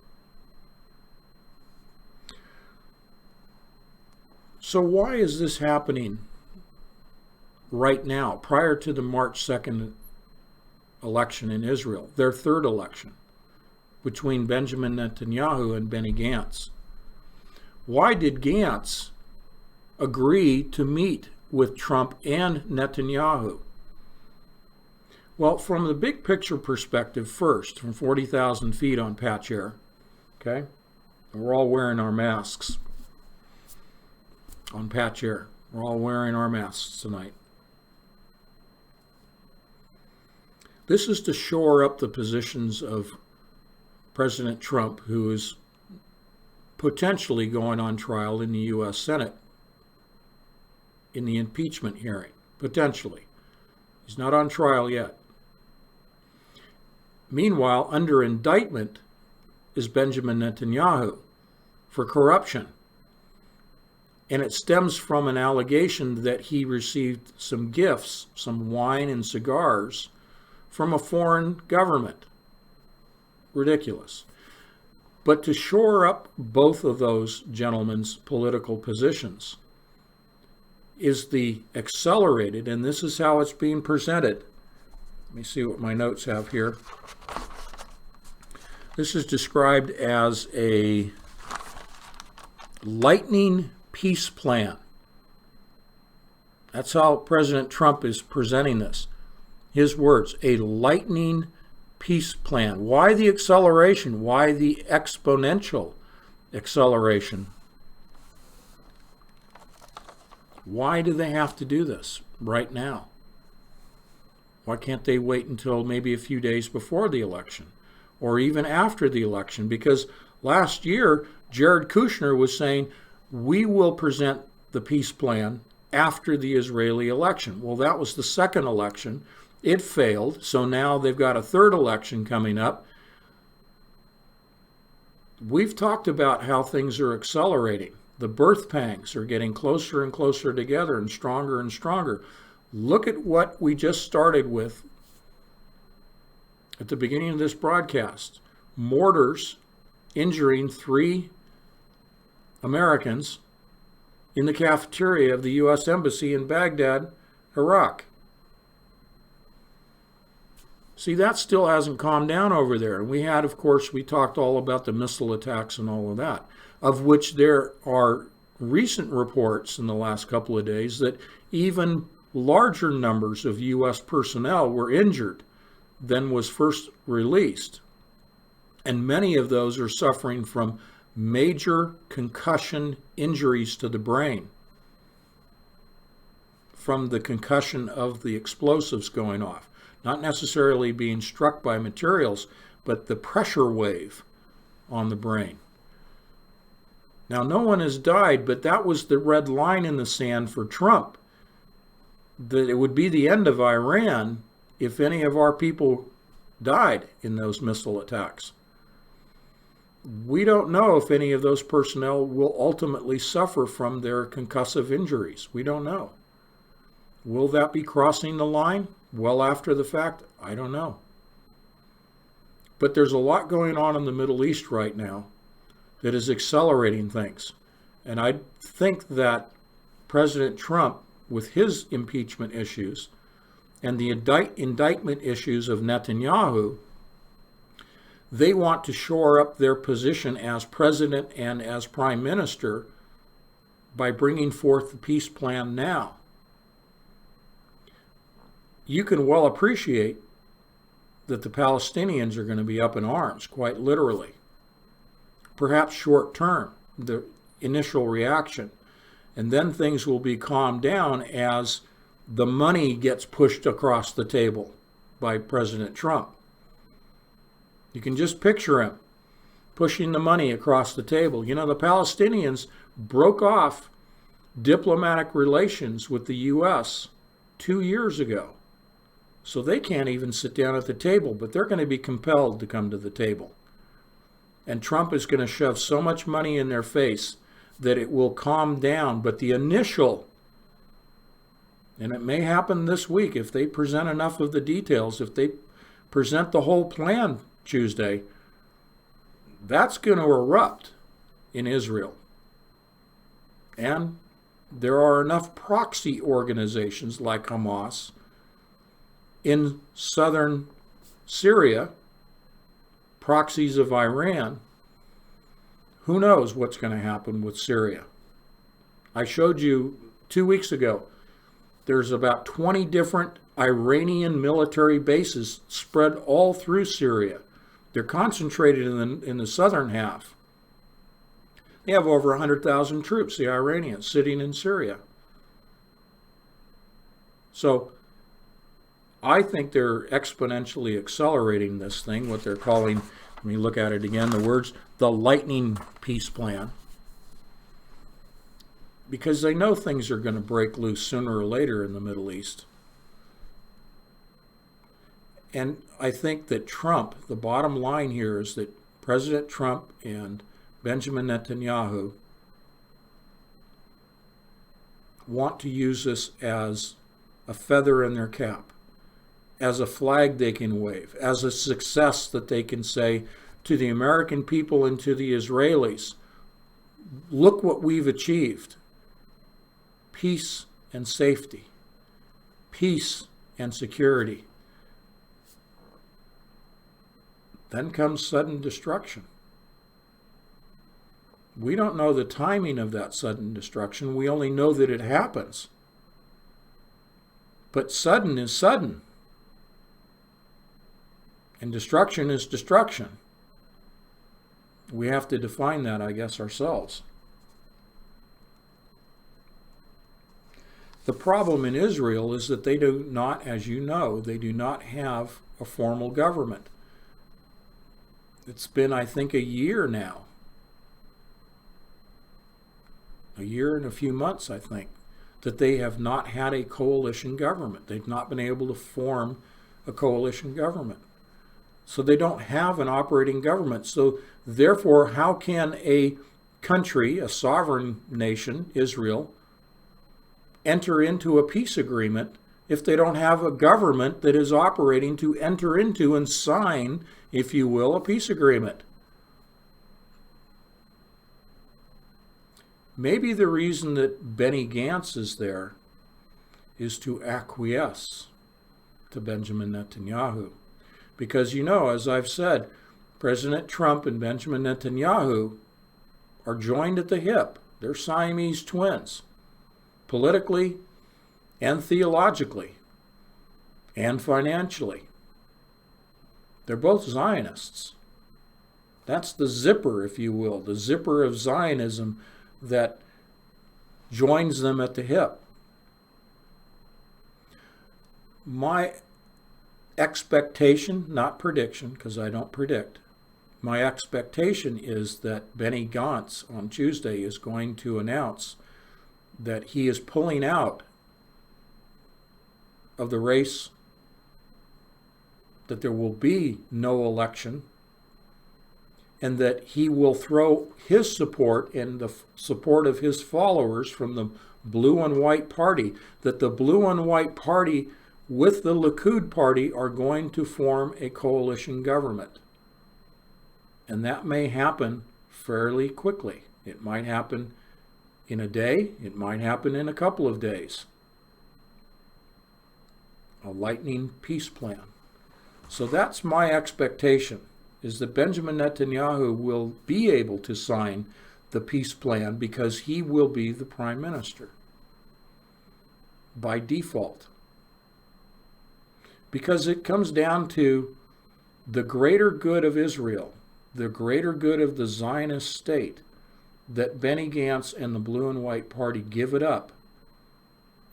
So why is this happening right now, prior to the March 2nd election in Israel, their third election, between Benjamin Netanyahu and Benny Gantz? Why did Gantz agree to meet with Trump and Netanyahu? Well, from the big picture perspective first, from 40,000 feet on Patch Air, okay? We're all wearing our masks on Patch Air. We're all wearing our masks tonight. This is to shore up the positions of President Trump, who is potentially going on trial in the U.S. Senate in the impeachment hearing. Potentially. He's not on trial yet. Meanwhile, under indictment is Benjamin Netanyahu for corruption. And it stems from an allegation that he received some gifts, some wine and cigars, from a foreign government. Ridiculous. But to shore up both of those gentlemen's political positions is the accelerated, and this is how it's being presented. Let me see what my notes have here. This is described as a lightning peace plan. That's how President Trump is presenting this. His words, a lightning peace plan. Why the acceleration? Why the exponential acceleration? Why do they have to do this right now? Why can't they wait until maybe a few days before the election or even after the election? Because last year, Jared Kushner was saying, we will present the peace plan after the Israeli election. Well, that was the second election. It failed, so now they've got a third election coming up. We've talked about how things are accelerating. The birth pangs are getting closer and closer together and stronger. Look at what we just started with at the beginning of this broadcast. Mortars injuring 3 Americans in the cafeteria of the U.S. Embassy in Baghdad, Iraq. See, that still hasn't calmed down over there. And we had, of course, we talked all about the missile attacks and all of that, of which there are recent reports in the last couple of days that even larger numbers of U.S. personnel were injured than was first released. And many of those are suffering from major concussion injuries to the brain from the concussion of the explosives going off. Not necessarily being struck by materials, but the pressure wave on the brain. Now, no one has died, but that was the red line in the sand for Trump, that it would be the end of Iran if any of our people died in those missile attacks. We don't know if any of those personnel will ultimately suffer from their concussive injuries. We don't know. Will that be crossing the line well after the fact? I don't know. But there's a lot going on in the Middle East right now that is accelerating things. And I think that President Trump, with his impeachment issues and the indictment issues of Netanyahu, they want to shore up their position as president and as prime minister by bringing forth the peace plan now. You can well appreciate that the Palestinians are going to be up in arms, quite literally. Perhaps short term, the initial reaction. And then things will be calmed down as the money gets pushed across the table by President Trump. You can just picture him pushing the money across the table. You know, the Palestinians broke off diplomatic relations with the U.S. 2 years ago. So they can't even sit down at the table, but they're going to be compelled to come to the table. And Trump is going to shove so much money in their face that it will calm down. But the initial, and it may happen this week if they present enough of the details, if they present the whole plan Tuesday, that's going to erupt in Israel. And there are enough proxy organizations like Hamas in southern Syria, proxies of Iran. Who knows what's going to happen with Syria? I showed you 2 weeks ago, there's about 20 different Iranian military bases spread all through Syria. They're concentrated in the southern half. They have over 100,000 troops, the Iranians, sitting in Syria. So I think they're exponentially accelerating this thing, what they're calling Let me look at it again. The words, the lightning peace plan. Because they know things are going to break loose sooner or later in the Middle East. And I think that Trump, the bottom line here is that President Trump and Benjamin Netanyahu want to use this as a feather in their cap, as a flag they can wave, as a success that they can say to the American people and to the Israelis, look what we've achieved. Peace and safety, peace and security. Then comes sudden destruction. We don't know the timing of that sudden destruction. We only know that it happens. But sudden is sudden. And destruction is destruction. We have to define that, I guess, ourselves. The problem in Israel is that they do not, as you know, they do not have a formal government. It's been, I think, a year now. A year and a few months, I think, that they have not had a coalition government. They've not been able to form a coalition government. So they don't have an operating government. So therefore, how can a country, a sovereign nation, Israel, enter into a peace agreement if they don't have a government that is operating to enter into and sign, if you will, a peace agreement? Maybe the reason that Benny Gantz is there is to acquiesce to Benjamin Netanyahu. Because, you know, as I've said, President Trump and Benjamin Netanyahu are joined at the hip. They're Siamese twins, politically and theologically and financially. They're both Zionists. That's the zipper, if you will, the zipper of Zionism that joins them at the hip. My expectation, not prediction, because I don't predict, my expectation is that Benny Gantz on Tuesday is going to announce that he is pulling out of the race, that there will be no election, and that he will throw his support and the support of his followers from the blue and white party, that the blue and white party with the Likud party are going to form a coalition government. And that may happen fairly quickly. It might happen in a day. It might happen in a couple of days. A lightning peace plan. So that's my expectation, is that Benjamin Netanyahu will be able to sign the peace plan because he will be the prime minister by default. Because it comes down to the greater good of Israel, the greater good of the Zionist state, that Benny Gantz and the blue and white party give it up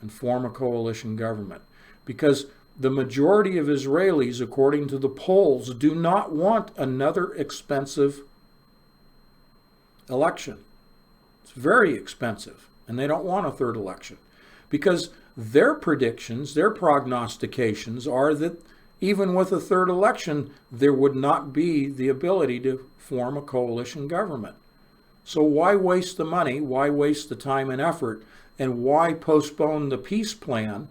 and form a coalition government. Because the majority of Israelis, according to the polls, do not want another expensive election. It's very expensive, and they don't want a third election. Because their predictions, their prognostications are that even with a third election, there would not be the ability to form a coalition government. So why waste the money, why waste the time and effort, and why postpone the peace plan,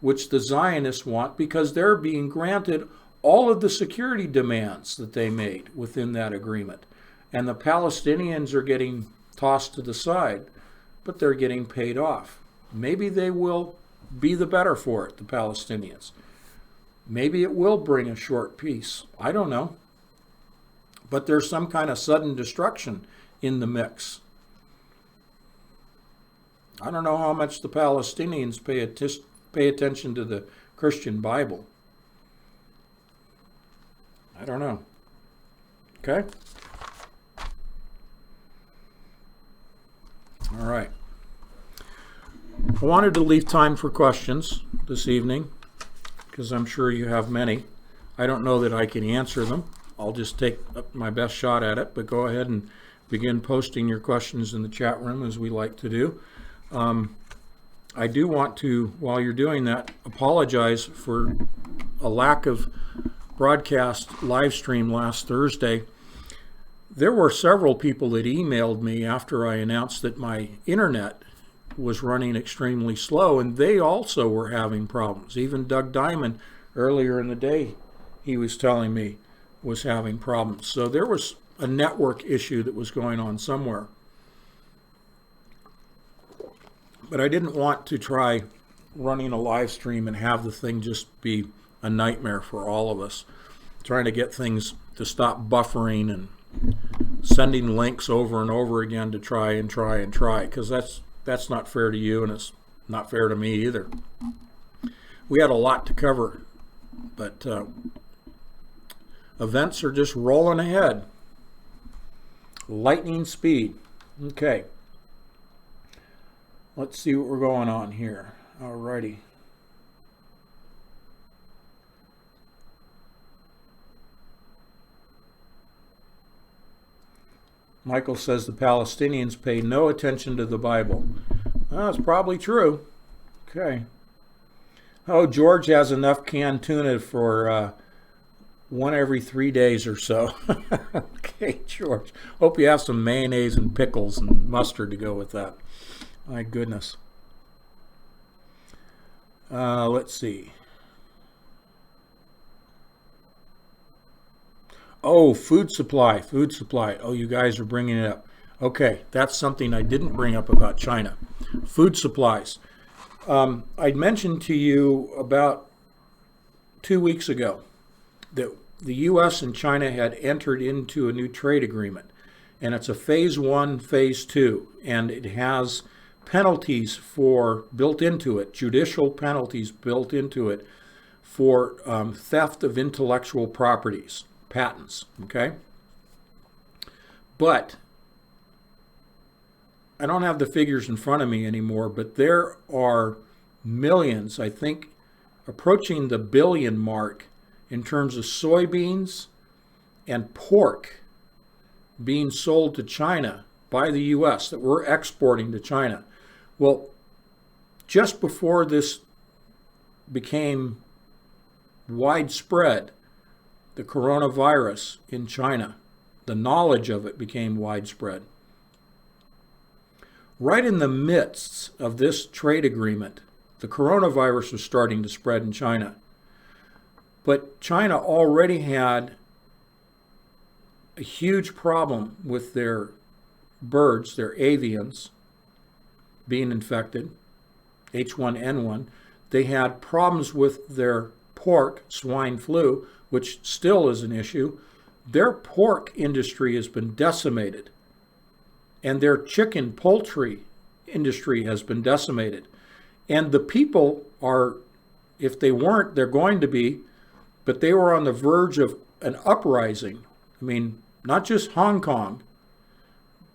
which the Zionists want, because they're being granted all of the security demands that they made within that agreement. And the Palestinians are getting tossed to the side, but they're getting paid off. Maybe they will be the better for it, the Palestinians. Maybe it will bring a short peace. I don't know. But there's some kind of sudden destruction in the mix. I don't know how much the Palestinians pay attention to the Christian Bible. I don't know. Okay? All right. I wanted to leave time for questions this evening because I'm sure you have many. I don't know that I can answer them I'll just take my best shot at it, but go ahead and begin posting your questions in the chat room, as we like to do. I do want to, while you're doing that, apologize for a lack of broadcast live stream last Thursday. There were several people that emailed me after I announced that my internet was running extremely slow, and they also were having problems. Even Doug Diamond, earlier in the day, he was telling me was having problems. So there was a network issue that was going on somewhere. But I didn't want to try running a live stream and have the thing just be a nightmare for all of us. Trying to get things to stop buffering and sending links over and over again to try, because that's not fair to you, and it's not fair to me either. We had a lot to cover, but events are just rolling ahead. Lightning speed. Okay. Let's see what we're going on here. Alrighty. Michael says the Palestinians pay no attention to the Bible. Well, that's probably true. Okay. Oh, George has enough canned tuna for one every 3 days or so. Okay, George. Hope you have some mayonnaise and pickles and mustard to go with that. My goodness. Let's see. Oh, food supply. Oh, you guys are bringing it up. Okay, that's something I didn't bring up about China. Food supplies. I mentioned to you about 2 weeks ago that the U.S. and China had entered into a new trade agreement. And it's a phase 1, phase 2, and it has penalties built into it, judicial penalties built into it for theft of intellectual properties, patents, okay? But I don't have the figures in front of me anymore, but there are millions, I think, approaching the billion mark in terms of soybeans and pork being sold to China by the U.S. that we're exporting to China. Well, just before this became widespread, the coronavirus in China, the knowledge of it became widespread. Right in the midst of this trade agreement, the coronavirus was starting to spread in China. But China already had a huge problem with their birds, their avians, being infected, H1N1. They had problems with their pork, swine flu, which still is an issue. Their pork industry has been decimated, and their chicken, poultry industry has been decimated. And the people are, if they weren't, they're going to be, but they were on the verge of an uprising. I mean, not just Hong Kong,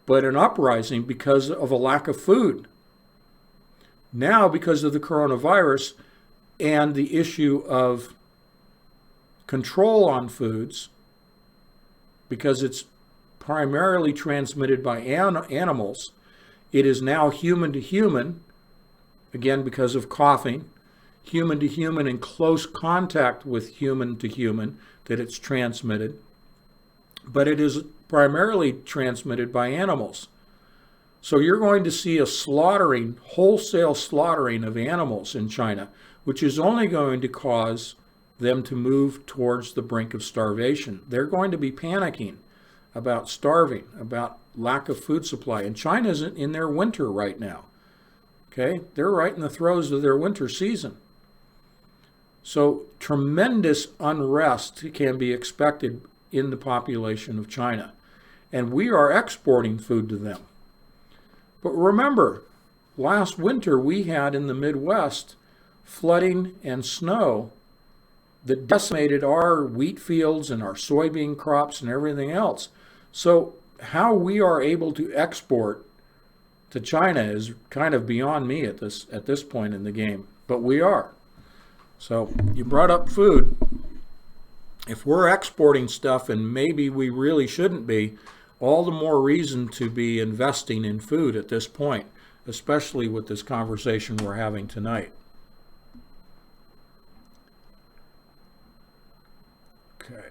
but an uprising because of a lack of food. Now, because of the coronavirus and the issue of control on foods, because it's primarily transmitted by animals, it is now human to human, again because of coughing, human to human in close contact with human to human that it's transmitted, but it is primarily transmitted by animals. So you're going to see a slaughtering, wholesale slaughtering of animals in China, which is only going to cause them to move towards the brink of starvation. They're going to be panicking about starving, about lack of food supply. And China's in their winter right now. Okay? They're right in the throes of their winter season. So tremendous unrest can be expected in the population of China. And we are exporting food to them. But remember, last winter we had in the Midwest flooding and snow that decimated our wheat fields and our soybean crops and everything else. So how we are able to export to China is kind of beyond me at this point in the game, but we are. So you brought up food. if we're exporting stuff and maybe we really shouldn't be, all the more reason to be investing in food at this point, especially with this conversation we're having tonight. Okay.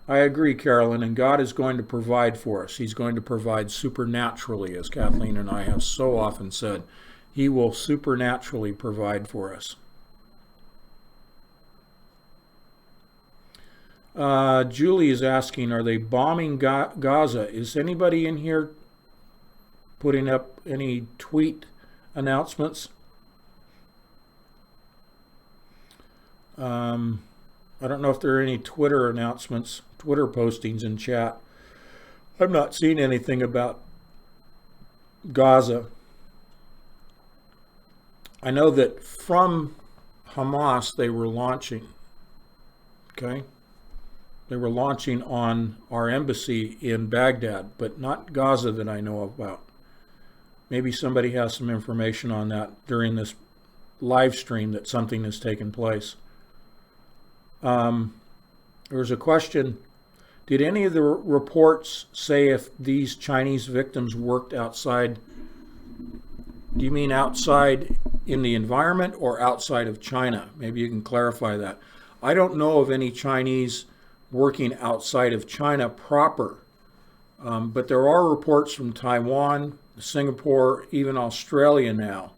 I agree, Carolyn, and God is going to provide for us. He's going to provide supernaturally, as Kathleen and I have so often said. He will supernaturally provide for us. Julie is asking, are they bombing Gaza? Is anybody in here putting up any tweet announcements? I don't know if there are any Twitter announcements, Twitter postings in chat. I've not seen anything about Gaza. I know that from Hamas they were launching, okay? They were launching on our embassy in Baghdad, but not Gaza that I know about. Maybe somebody has some information on that during this live stream that something has taken place. There was a question, did any of the reports say if these Chinese victims worked outside? Do you mean outside in the environment or outside of China? Maybe you can clarify that. I don't know of any Chinese working outside of China proper, but there are reports from Taiwan, Singapore, even Australia now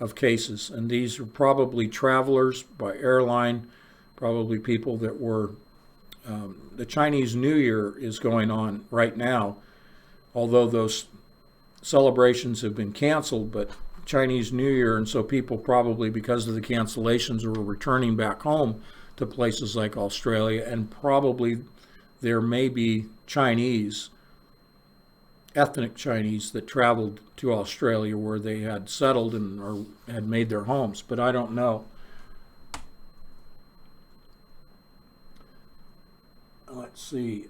of cases, and these are probably travelers by airline, probably people that were, the Chinese New Year is going on right now, although those celebrations have been canceled, but Chinese New Year, and so people probably, because of the cancellations, were returning back home to places like Australia, and probably there may be Chinese, ethnic Chinese, that traveled to Australia where they had settled and or had made their homes, but I don't know. Let's see.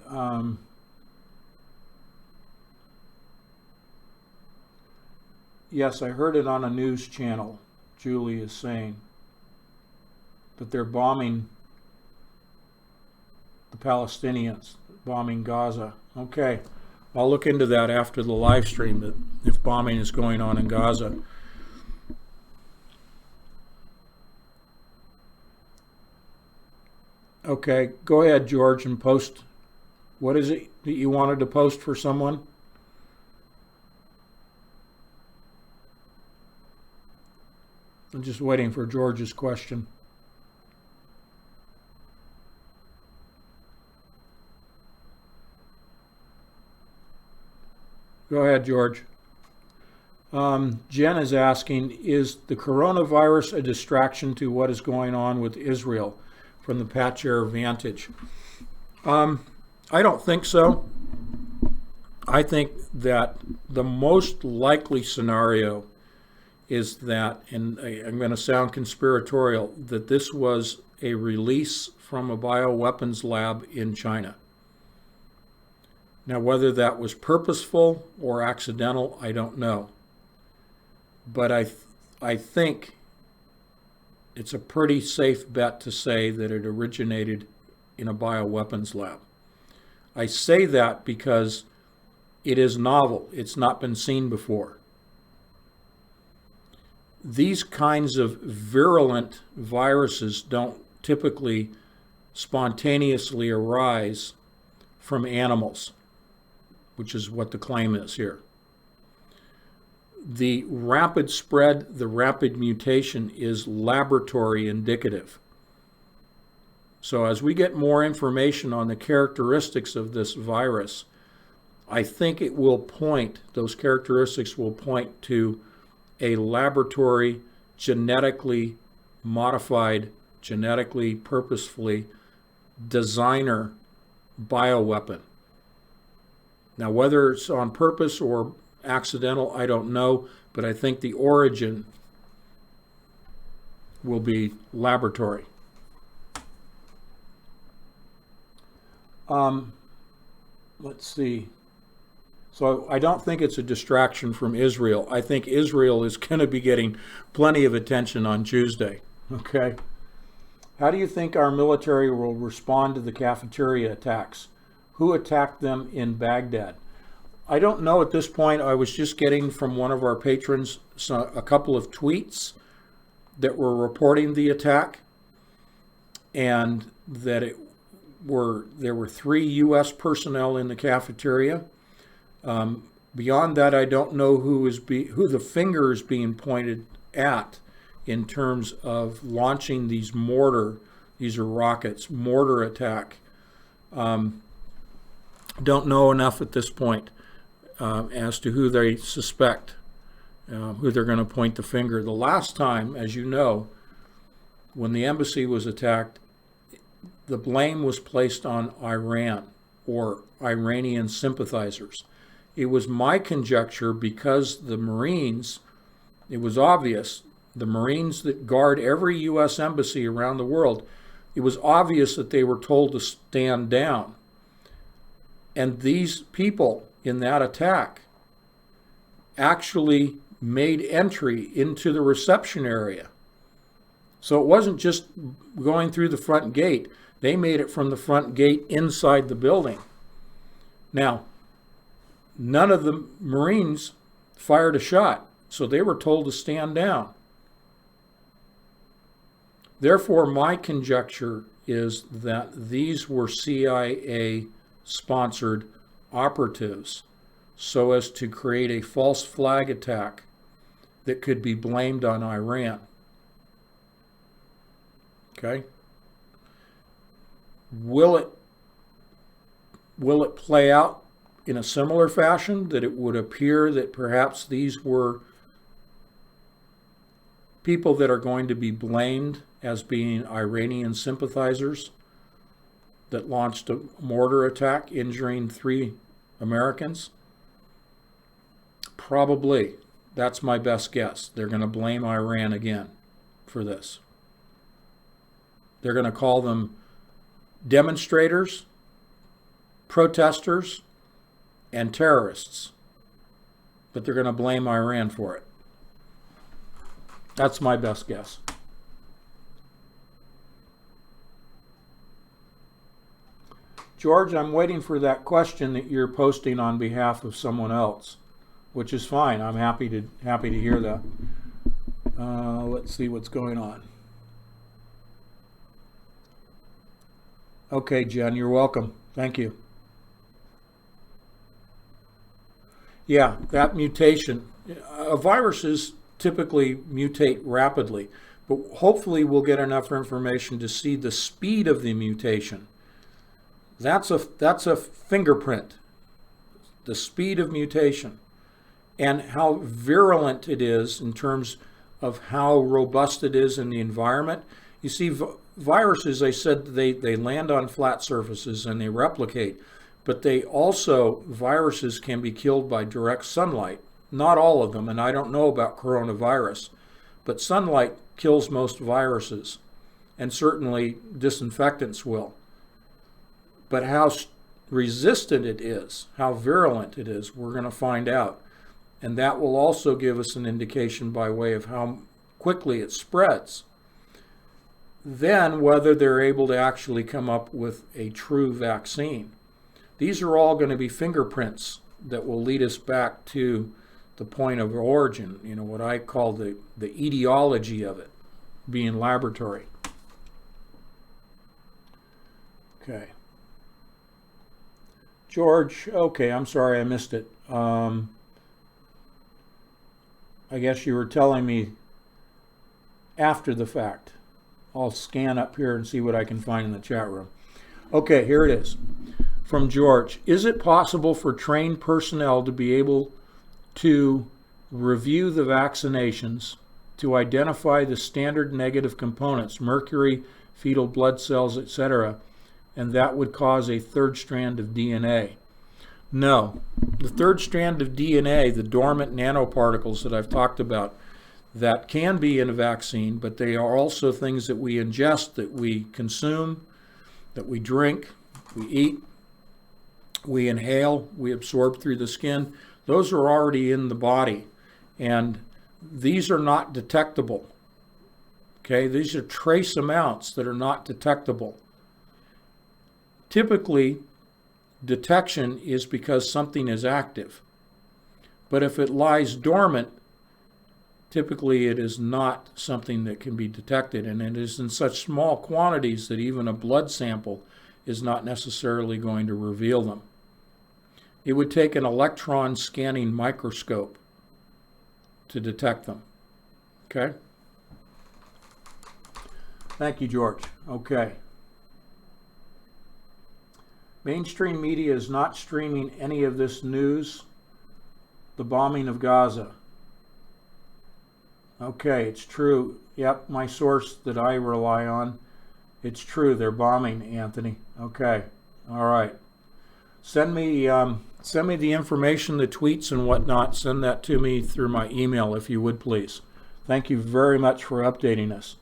Yes, I heard it on a news channel, Julie is saying, that they're bombing the Palestinians, bombing Gaza. Okay, I'll look into that after the live stream, that if bombing is going on in Gaza. Okay, go ahead, George, and post. What is it that you wanted to post for someone? I'm just waiting for George's question. Go ahead, George. Jen is asking, is the coronavirus a distraction to what is going on with Israel from the Patch Air vantage? I don't think so. I think that the most likely scenario is that, and I'm going to sound conspiratorial, that this was a release from a bioweapons lab in China. Now, whether that was purposeful or accidental, I don't know. But I think it's a pretty safe bet to say that it originated in a bioweapons lab. I say that because it is novel. It's not been seen before. These kinds of virulent viruses don't typically spontaneously arise from animals, which is what the claim is here. The rapid spread, the rapid mutation is laboratory indicative. So as we get more information on the characteristics of this virus, I think it will point, those characteristics will point to a laboratory, genetically modified, genetically purposefully designer bioweapon. Now, whether it's on purpose or accidental, I don't know, but I think the origin will be laboratory. Let's see. So I don't think it's a distraction from Israel. I think Israel is going to be getting plenty of attention on Tuesday. Okay? How do you think our military will respond to the cafeteria attacks? Who attacked them in Baghdad? I don't know at this point. I was just getting from one of our patrons a couple of tweets that were reporting the attack, and that there were 3 U.S. personnel in the cafeteria. Beyond that, I don't know who the finger is being pointed at in terms of launching these are rockets, mortar attack. Don't know enough at this point as to who they suspect, who they're going to point the finger. The last time, as you know, when the embassy was attacked, the blame was placed on Iran or Iranian sympathizers. It was my conjecture because the Marines, it was obvious, the Marines that guard every U.S. embassy around the world, it was obvious that they were told to stand down. And these people in that attack actually made entry into the reception area. So it wasn't just going through the front gate. They made it from the front gate inside the building. Now, none of the Marines fired a shot, so they were told to stand down. Therefore, my conjecture is that these were CIA-sponsored operatives so as to create a false flag attack that could be blamed on Iran. Okay? Will it play out in a similar fashion, that it would appear that perhaps these were people that are going to be blamed as being Iranian sympathizers that launched a mortar attack injuring 3 Americans? Probably. That's my best guess. They're going to blame Iran again for this. They're going to call them demonstrators, protesters, and terrorists. But they're going to blame Iran for it. That's my best guess. George, I'm waiting for that question that you're posting on behalf of someone else, which is fine. I'm happy to hear that. Let's see what's going on. Okay, Jen, you're welcome. Thank you. Yeah, that mutation. Viruses typically mutate rapidly, but hopefully we'll get enough information to see the speed of the mutation. That's a fingerprint, the speed of mutation, and how virulent it is in terms of how robust it is in the environment. You see, viruses, I said, they land on flat surfaces and they replicate, but viruses can be killed by direct sunlight. Not all of them, and I don't know about coronavirus, but sunlight kills most viruses, and certainly disinfectants will. But how resistant it is, how virulent it is, we're going to find out. And that will also give us an indication by way of how quickly it spreads. Then whether they're able to actually come up with a true vaccine. These are all going to be fingerprints that will lead us back to the point of origin, what I call the etiology of it, being laboratory. Okay. George, okay, I'm sorry I missed it. I guess you were telling me after the fact. I'll scan up here and see what I can find in the chat room. Okay, here it is. From George, is it possible for trained personnel to be able to review the vaccinations to identify the standard negative components, mercury, fetal blood cells, etc., and that would cause a third strand of DNA? No. The third strand of DNA, the dormant nanoparticles that I've talked about, that can be in a vaccine, but they are also things that we ingest, that we consume, that we drink, we eat, we inhale, we absorb through the skin. Those are already in the body, and these are not detectable. Okay, these are trace amounts that are not detectable. Typically, detection is because something is active. But if it lies dormant, typically it is not something that can be detected, and it is in such small quantities that even a blood sample is not necessarily going to reveal them. It would take an electron scanning microscope to detect them. Okay? Thank you, George. Okay. Mainstream media is not streaming any of this news. The bombing of Gaza. Okay, it's true. Yep, my source that I rely on. It's true. They're bombing, Anthony. Okay. All right. Send me the information, the tweets and whatnot. Send that to me through my email, if you would, please. Thank you very much for updating us.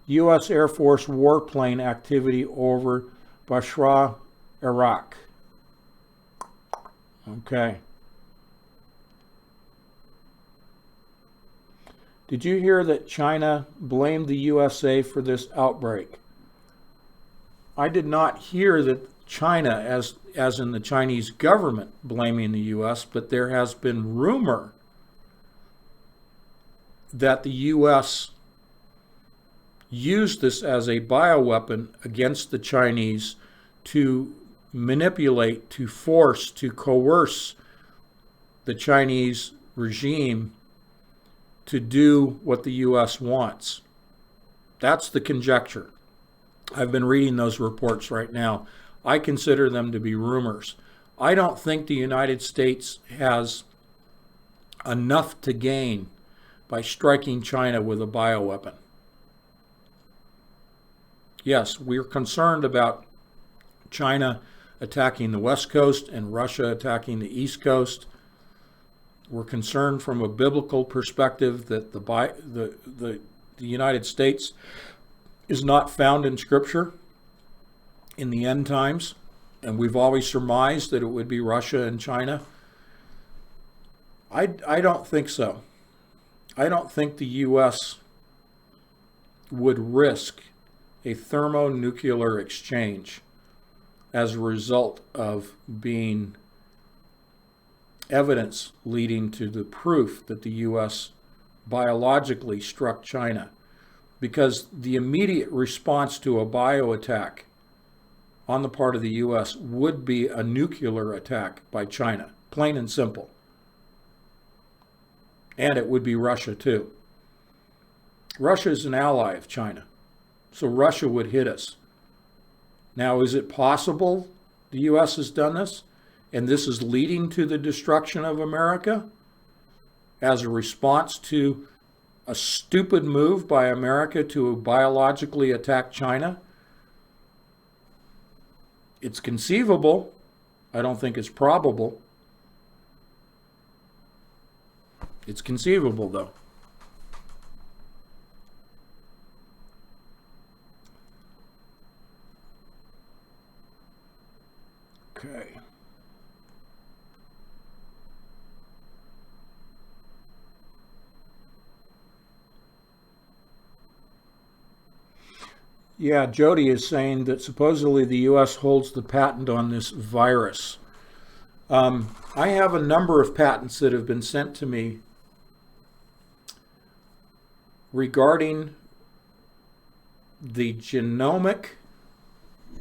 U.S. Air Force warplane activity over Basra, Iraq. Okay. Did you hear that China blamed the USA for this outbreak? I did not hear that China, as in the Chinese government, blaming the U.S., but there has been rumor that the U.S. used this as a bioweapon against the Chinese to manipulate, to force, to coerce the Chinese regime to do what the U.S. wants. That's the conjecture. I've been reading those reports right now. I consider them to be rumors. I don't think the United States has enough to gain by striking China with a bioweapon. Yes, we're concerned about China attacking the West Coast and Russia attacking the East Coast. We're concerned from a biblical perspective that the United States is not found in Scripture in the end times, and we've always surmised that it would be Russia and China. I don't think so. I don't think the U.S. would risk a thermonuclear exchange as a result of being evidence leading to the proof that the U.S. biologically struck China, because the immediate response to a bio attack on the part of the U.S. would be a nuclear attack by China, plain and simple. And it would be Russia too. Russia is an ally of China, so Russia would hit us. Now, is it possible the U.S. has done this, and this is leading to the destruction of America as a response to a stupid move by America to biologically attack China? It's conceivable. I don't think it's probable. It's conceivable, though. Okay. Yeah, Jody is saying that supposedly the U.S. holds the patent on this virus. I have a number of patents that have been sent to me regarding the genomic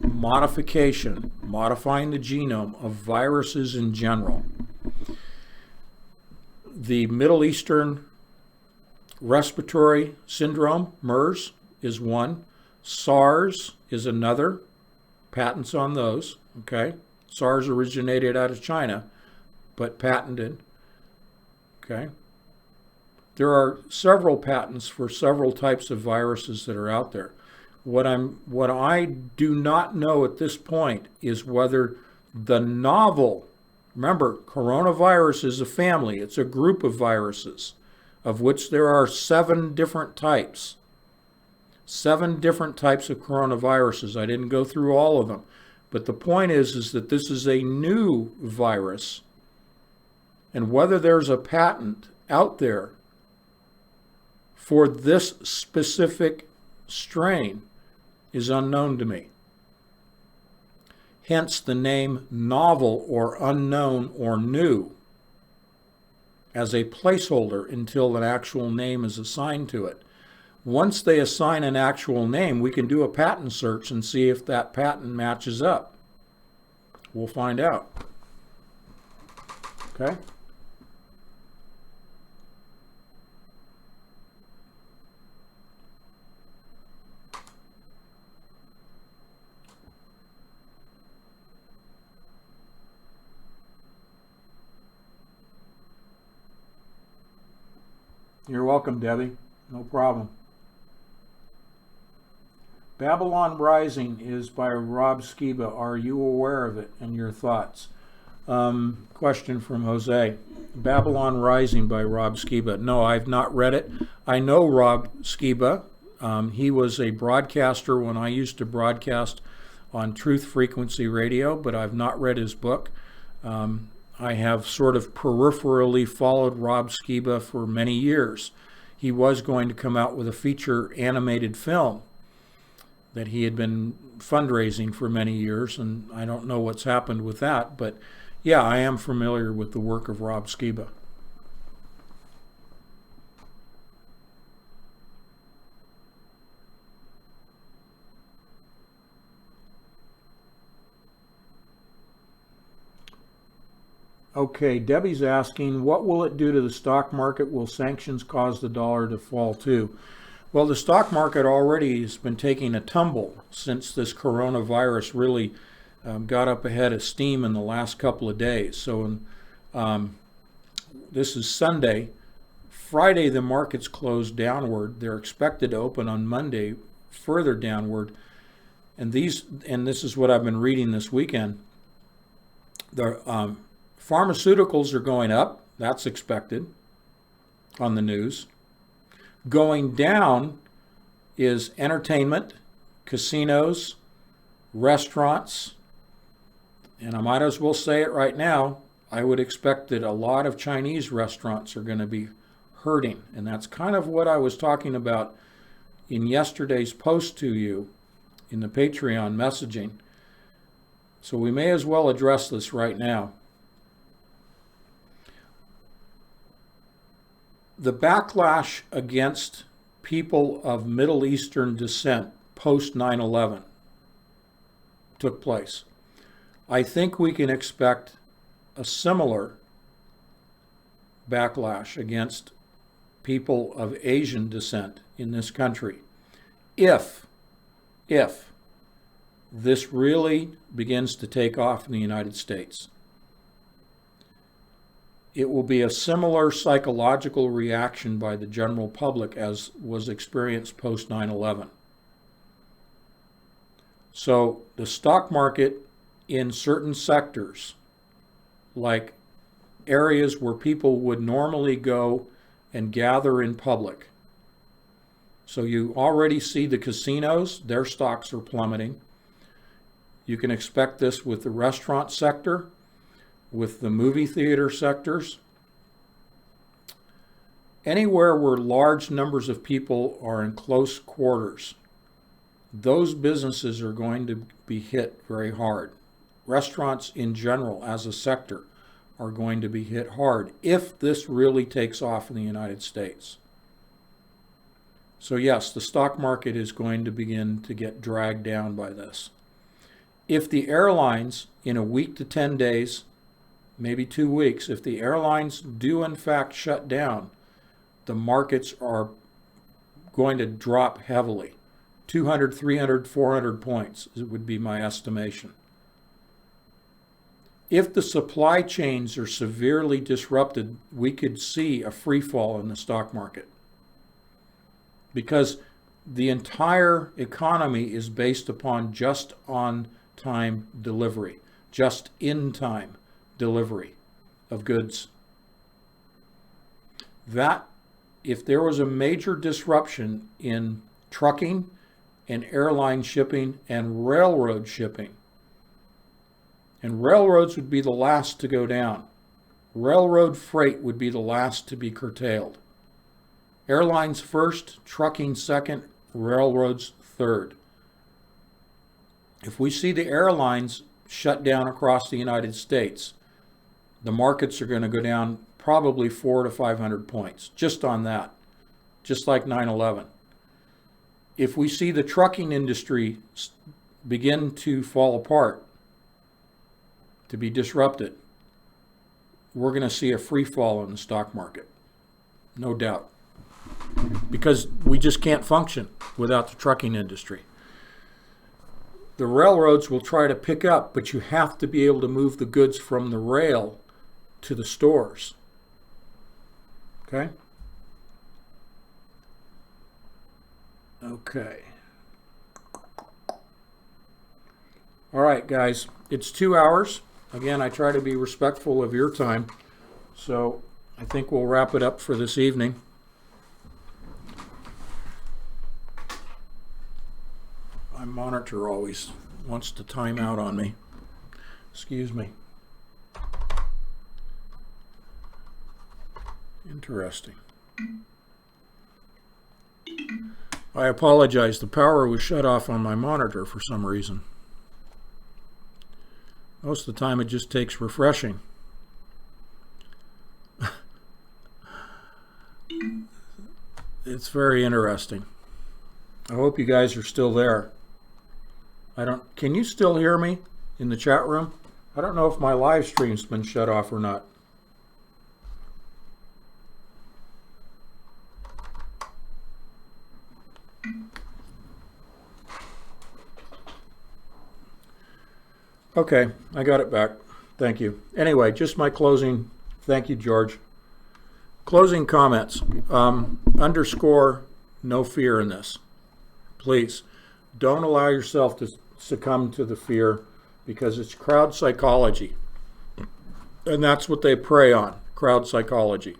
modification, modifying the genome of viruses in general. The Middle Eastern Respiratory Syndrome, MERS, is one. SARS is another. Patents on those, okay? SARS originated out of China, but patented, okay? There are several patents for several types of viruses that are out there. What I do not know at this point is whether the novel, remember, coronavirus is a family, it's a group of viruses, of which there are 7 different types. 7 different types of coronaviruses. I didn't go through all of them, But the point is that this is a new virus, and whether there's a patent out there for this specific strain is unknown to me. Hence the name novel or unknown or new as a placeholder until an actual name is assigned to it. Once they assign an actual name, we can do a patent search and see if that patent matches up. We'll find out. Okay? You're welcome, Debbie. No problem. Babylon Rising is by Rob Skiba. Are you aware of it and your thoughts? Question from Jose. Babylon Rising by Rob Skiba. No, I've not read it. I know Rob Skiba. He was a broadcaster when I used to broadcast on Truth Frequency Radio, but I've not read his book. I have sort of peripherally followed Rob Skiba for many years. He was going to come out with a feature animated film that he had been fundraising for many years, and I don't know what's happened with that, but yeah, I am familiar with the work of Rob Skiba. Okay, Debbie's asking, what will it do to the stock market? Will sanctions cause the dollar to fall too? Well, the stock market already has been taking a tumble since this coronavirus really got up ahead of steam in the last couple of days. So this is Sunday. Friday, the markets closed downward. They're expected to open on Monday further downward. And this is what I've been reading this weekend. The pharmaceuticals are going up. That's expected on the news. Going down is entertainment, casinos, restaurants, and I might as well say it right now, I would expect that a lot of Chinese restaurants are going to be hurting. And that's kind of what I was talking about in yesterday's post to you in the Patreon messaging. So we may as well address this right now. The backlash against people of Middle Eastern descent post 9/11 took place. I think we can expect a similar backlash against people of Asian descent in this country if this really begins to take off in the United States. It will be a similar psychological reaction by the general public as was experienced post 9/11. So the stock market in certain sectors, like areas where people would normally go and gather in public. So you already see the casinos, their stocks are plummeting. You can expect this with the restaurant sector, with the movie theater sectors. Anywhere where large numbers of people are in close quarters, those businesses are going to be hit very hard. Restaurants in general as a sector are going to be hit hard if this really takes off in the United States. So yes, the stock market is going to begin to get dragged down by this. If the airlines in a week to 10 days, maybe 2 weeks, if the airlines do in fact shut down, the markets are going to drop heavily. 200, 300, 400 points would be my estimation. If the supply chains are severely disrupted, we could see a free fall in the stock market. Because the entire economy is based upon just-on-time delivery, just-in-time delivery of goods. That, if there was a major disruption in trucking and airline shipping and railroad shipping, And railroads would be the last to go down. Railroad freight would be the last to be curtailed. Airlines first, trucking second, railroads third. If we see the airlines shut down across the United States, the markets are going to go down probably 400 to 500 points, just on that, just like 9/11. If we see the trucking industry begin to fall apart, to be disrupted, we're going to see a free fall in the stock market, no doubt, because we just can't function without the trucking industry. The railroads will try to pick up, but you have to be able to move the goods from the rail to the stores. Okay? Okay. All right, guys. It's 2 hours. Again, I try to be respectful of your time. So I think we'll wrap it up for this evening. My monitor always wants to time out on me. Excuse me. Interesting. I apologize. The power was shut off on my monitor for some reason. Most of the time it just takes refreshing. It's very interesting. I hope you guys are still there. Can you still hear me in the chat room? I don't know if my live stream's been shut off or not. Okay, I got it back. Thank you. Anyway, just my closing. Thank you, George. Closing comments. Underscore no fear in this. Please, don't allow yourself to succumb to the fear, because it's crowd psychology. And that's what they prey on, crowd psychology.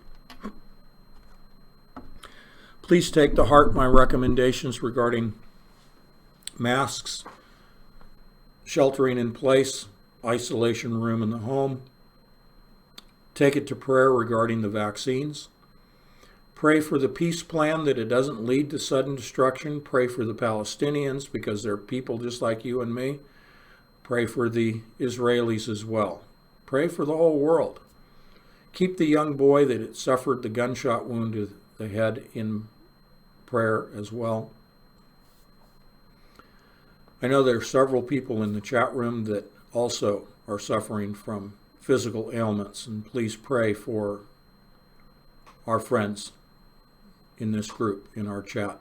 Please take to heart my recommendations regarding masks, sheltering in place, isolation room in the home. Take it to prayer regarding the vaccines. Pray for the peace plan, that it doesn't lead to sudden destruction. Pray for the Palestinians, because they're people just like you and me. Pray for the Israelis as well. Pray for the whole world. Keep the young boy that had suffered the gunshot wound to the head in prayer as well. I know there are several people in the chat room that also are suffering from physical ailments, and please pray for our friends in this group, in our chat.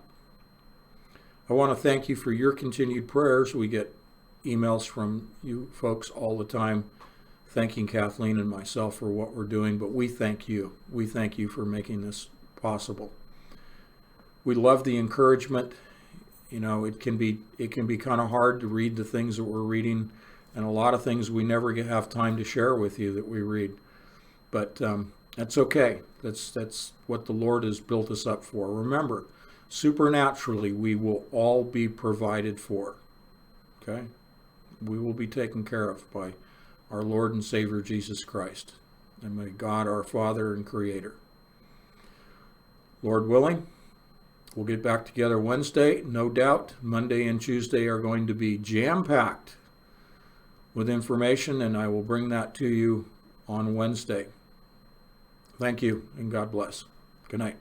I want to thank you for your continued prayers. We get emails from you folks all the time thanking Kathleen and myself for what we're doing, but we thank you. We thank you for making this possible. We love the encouragement. You know, it can be kind of hard to read the things that we're reading, and a lot of things we never have time to share with you that we read. But that's okay. That's what the Lord has built us up for. Remember, supernaturally, we will all be provided for. Okay? We will be taken care of by our Lord and Savior Jesus Christ. And may God, our Father and Creator. Lord willing, we'll get back together Wednesday. No doubt Monday and Tuesday are going to be jam-packed with information, and I will bring that to you on Wednesday. Thank you, and God bless. Good night.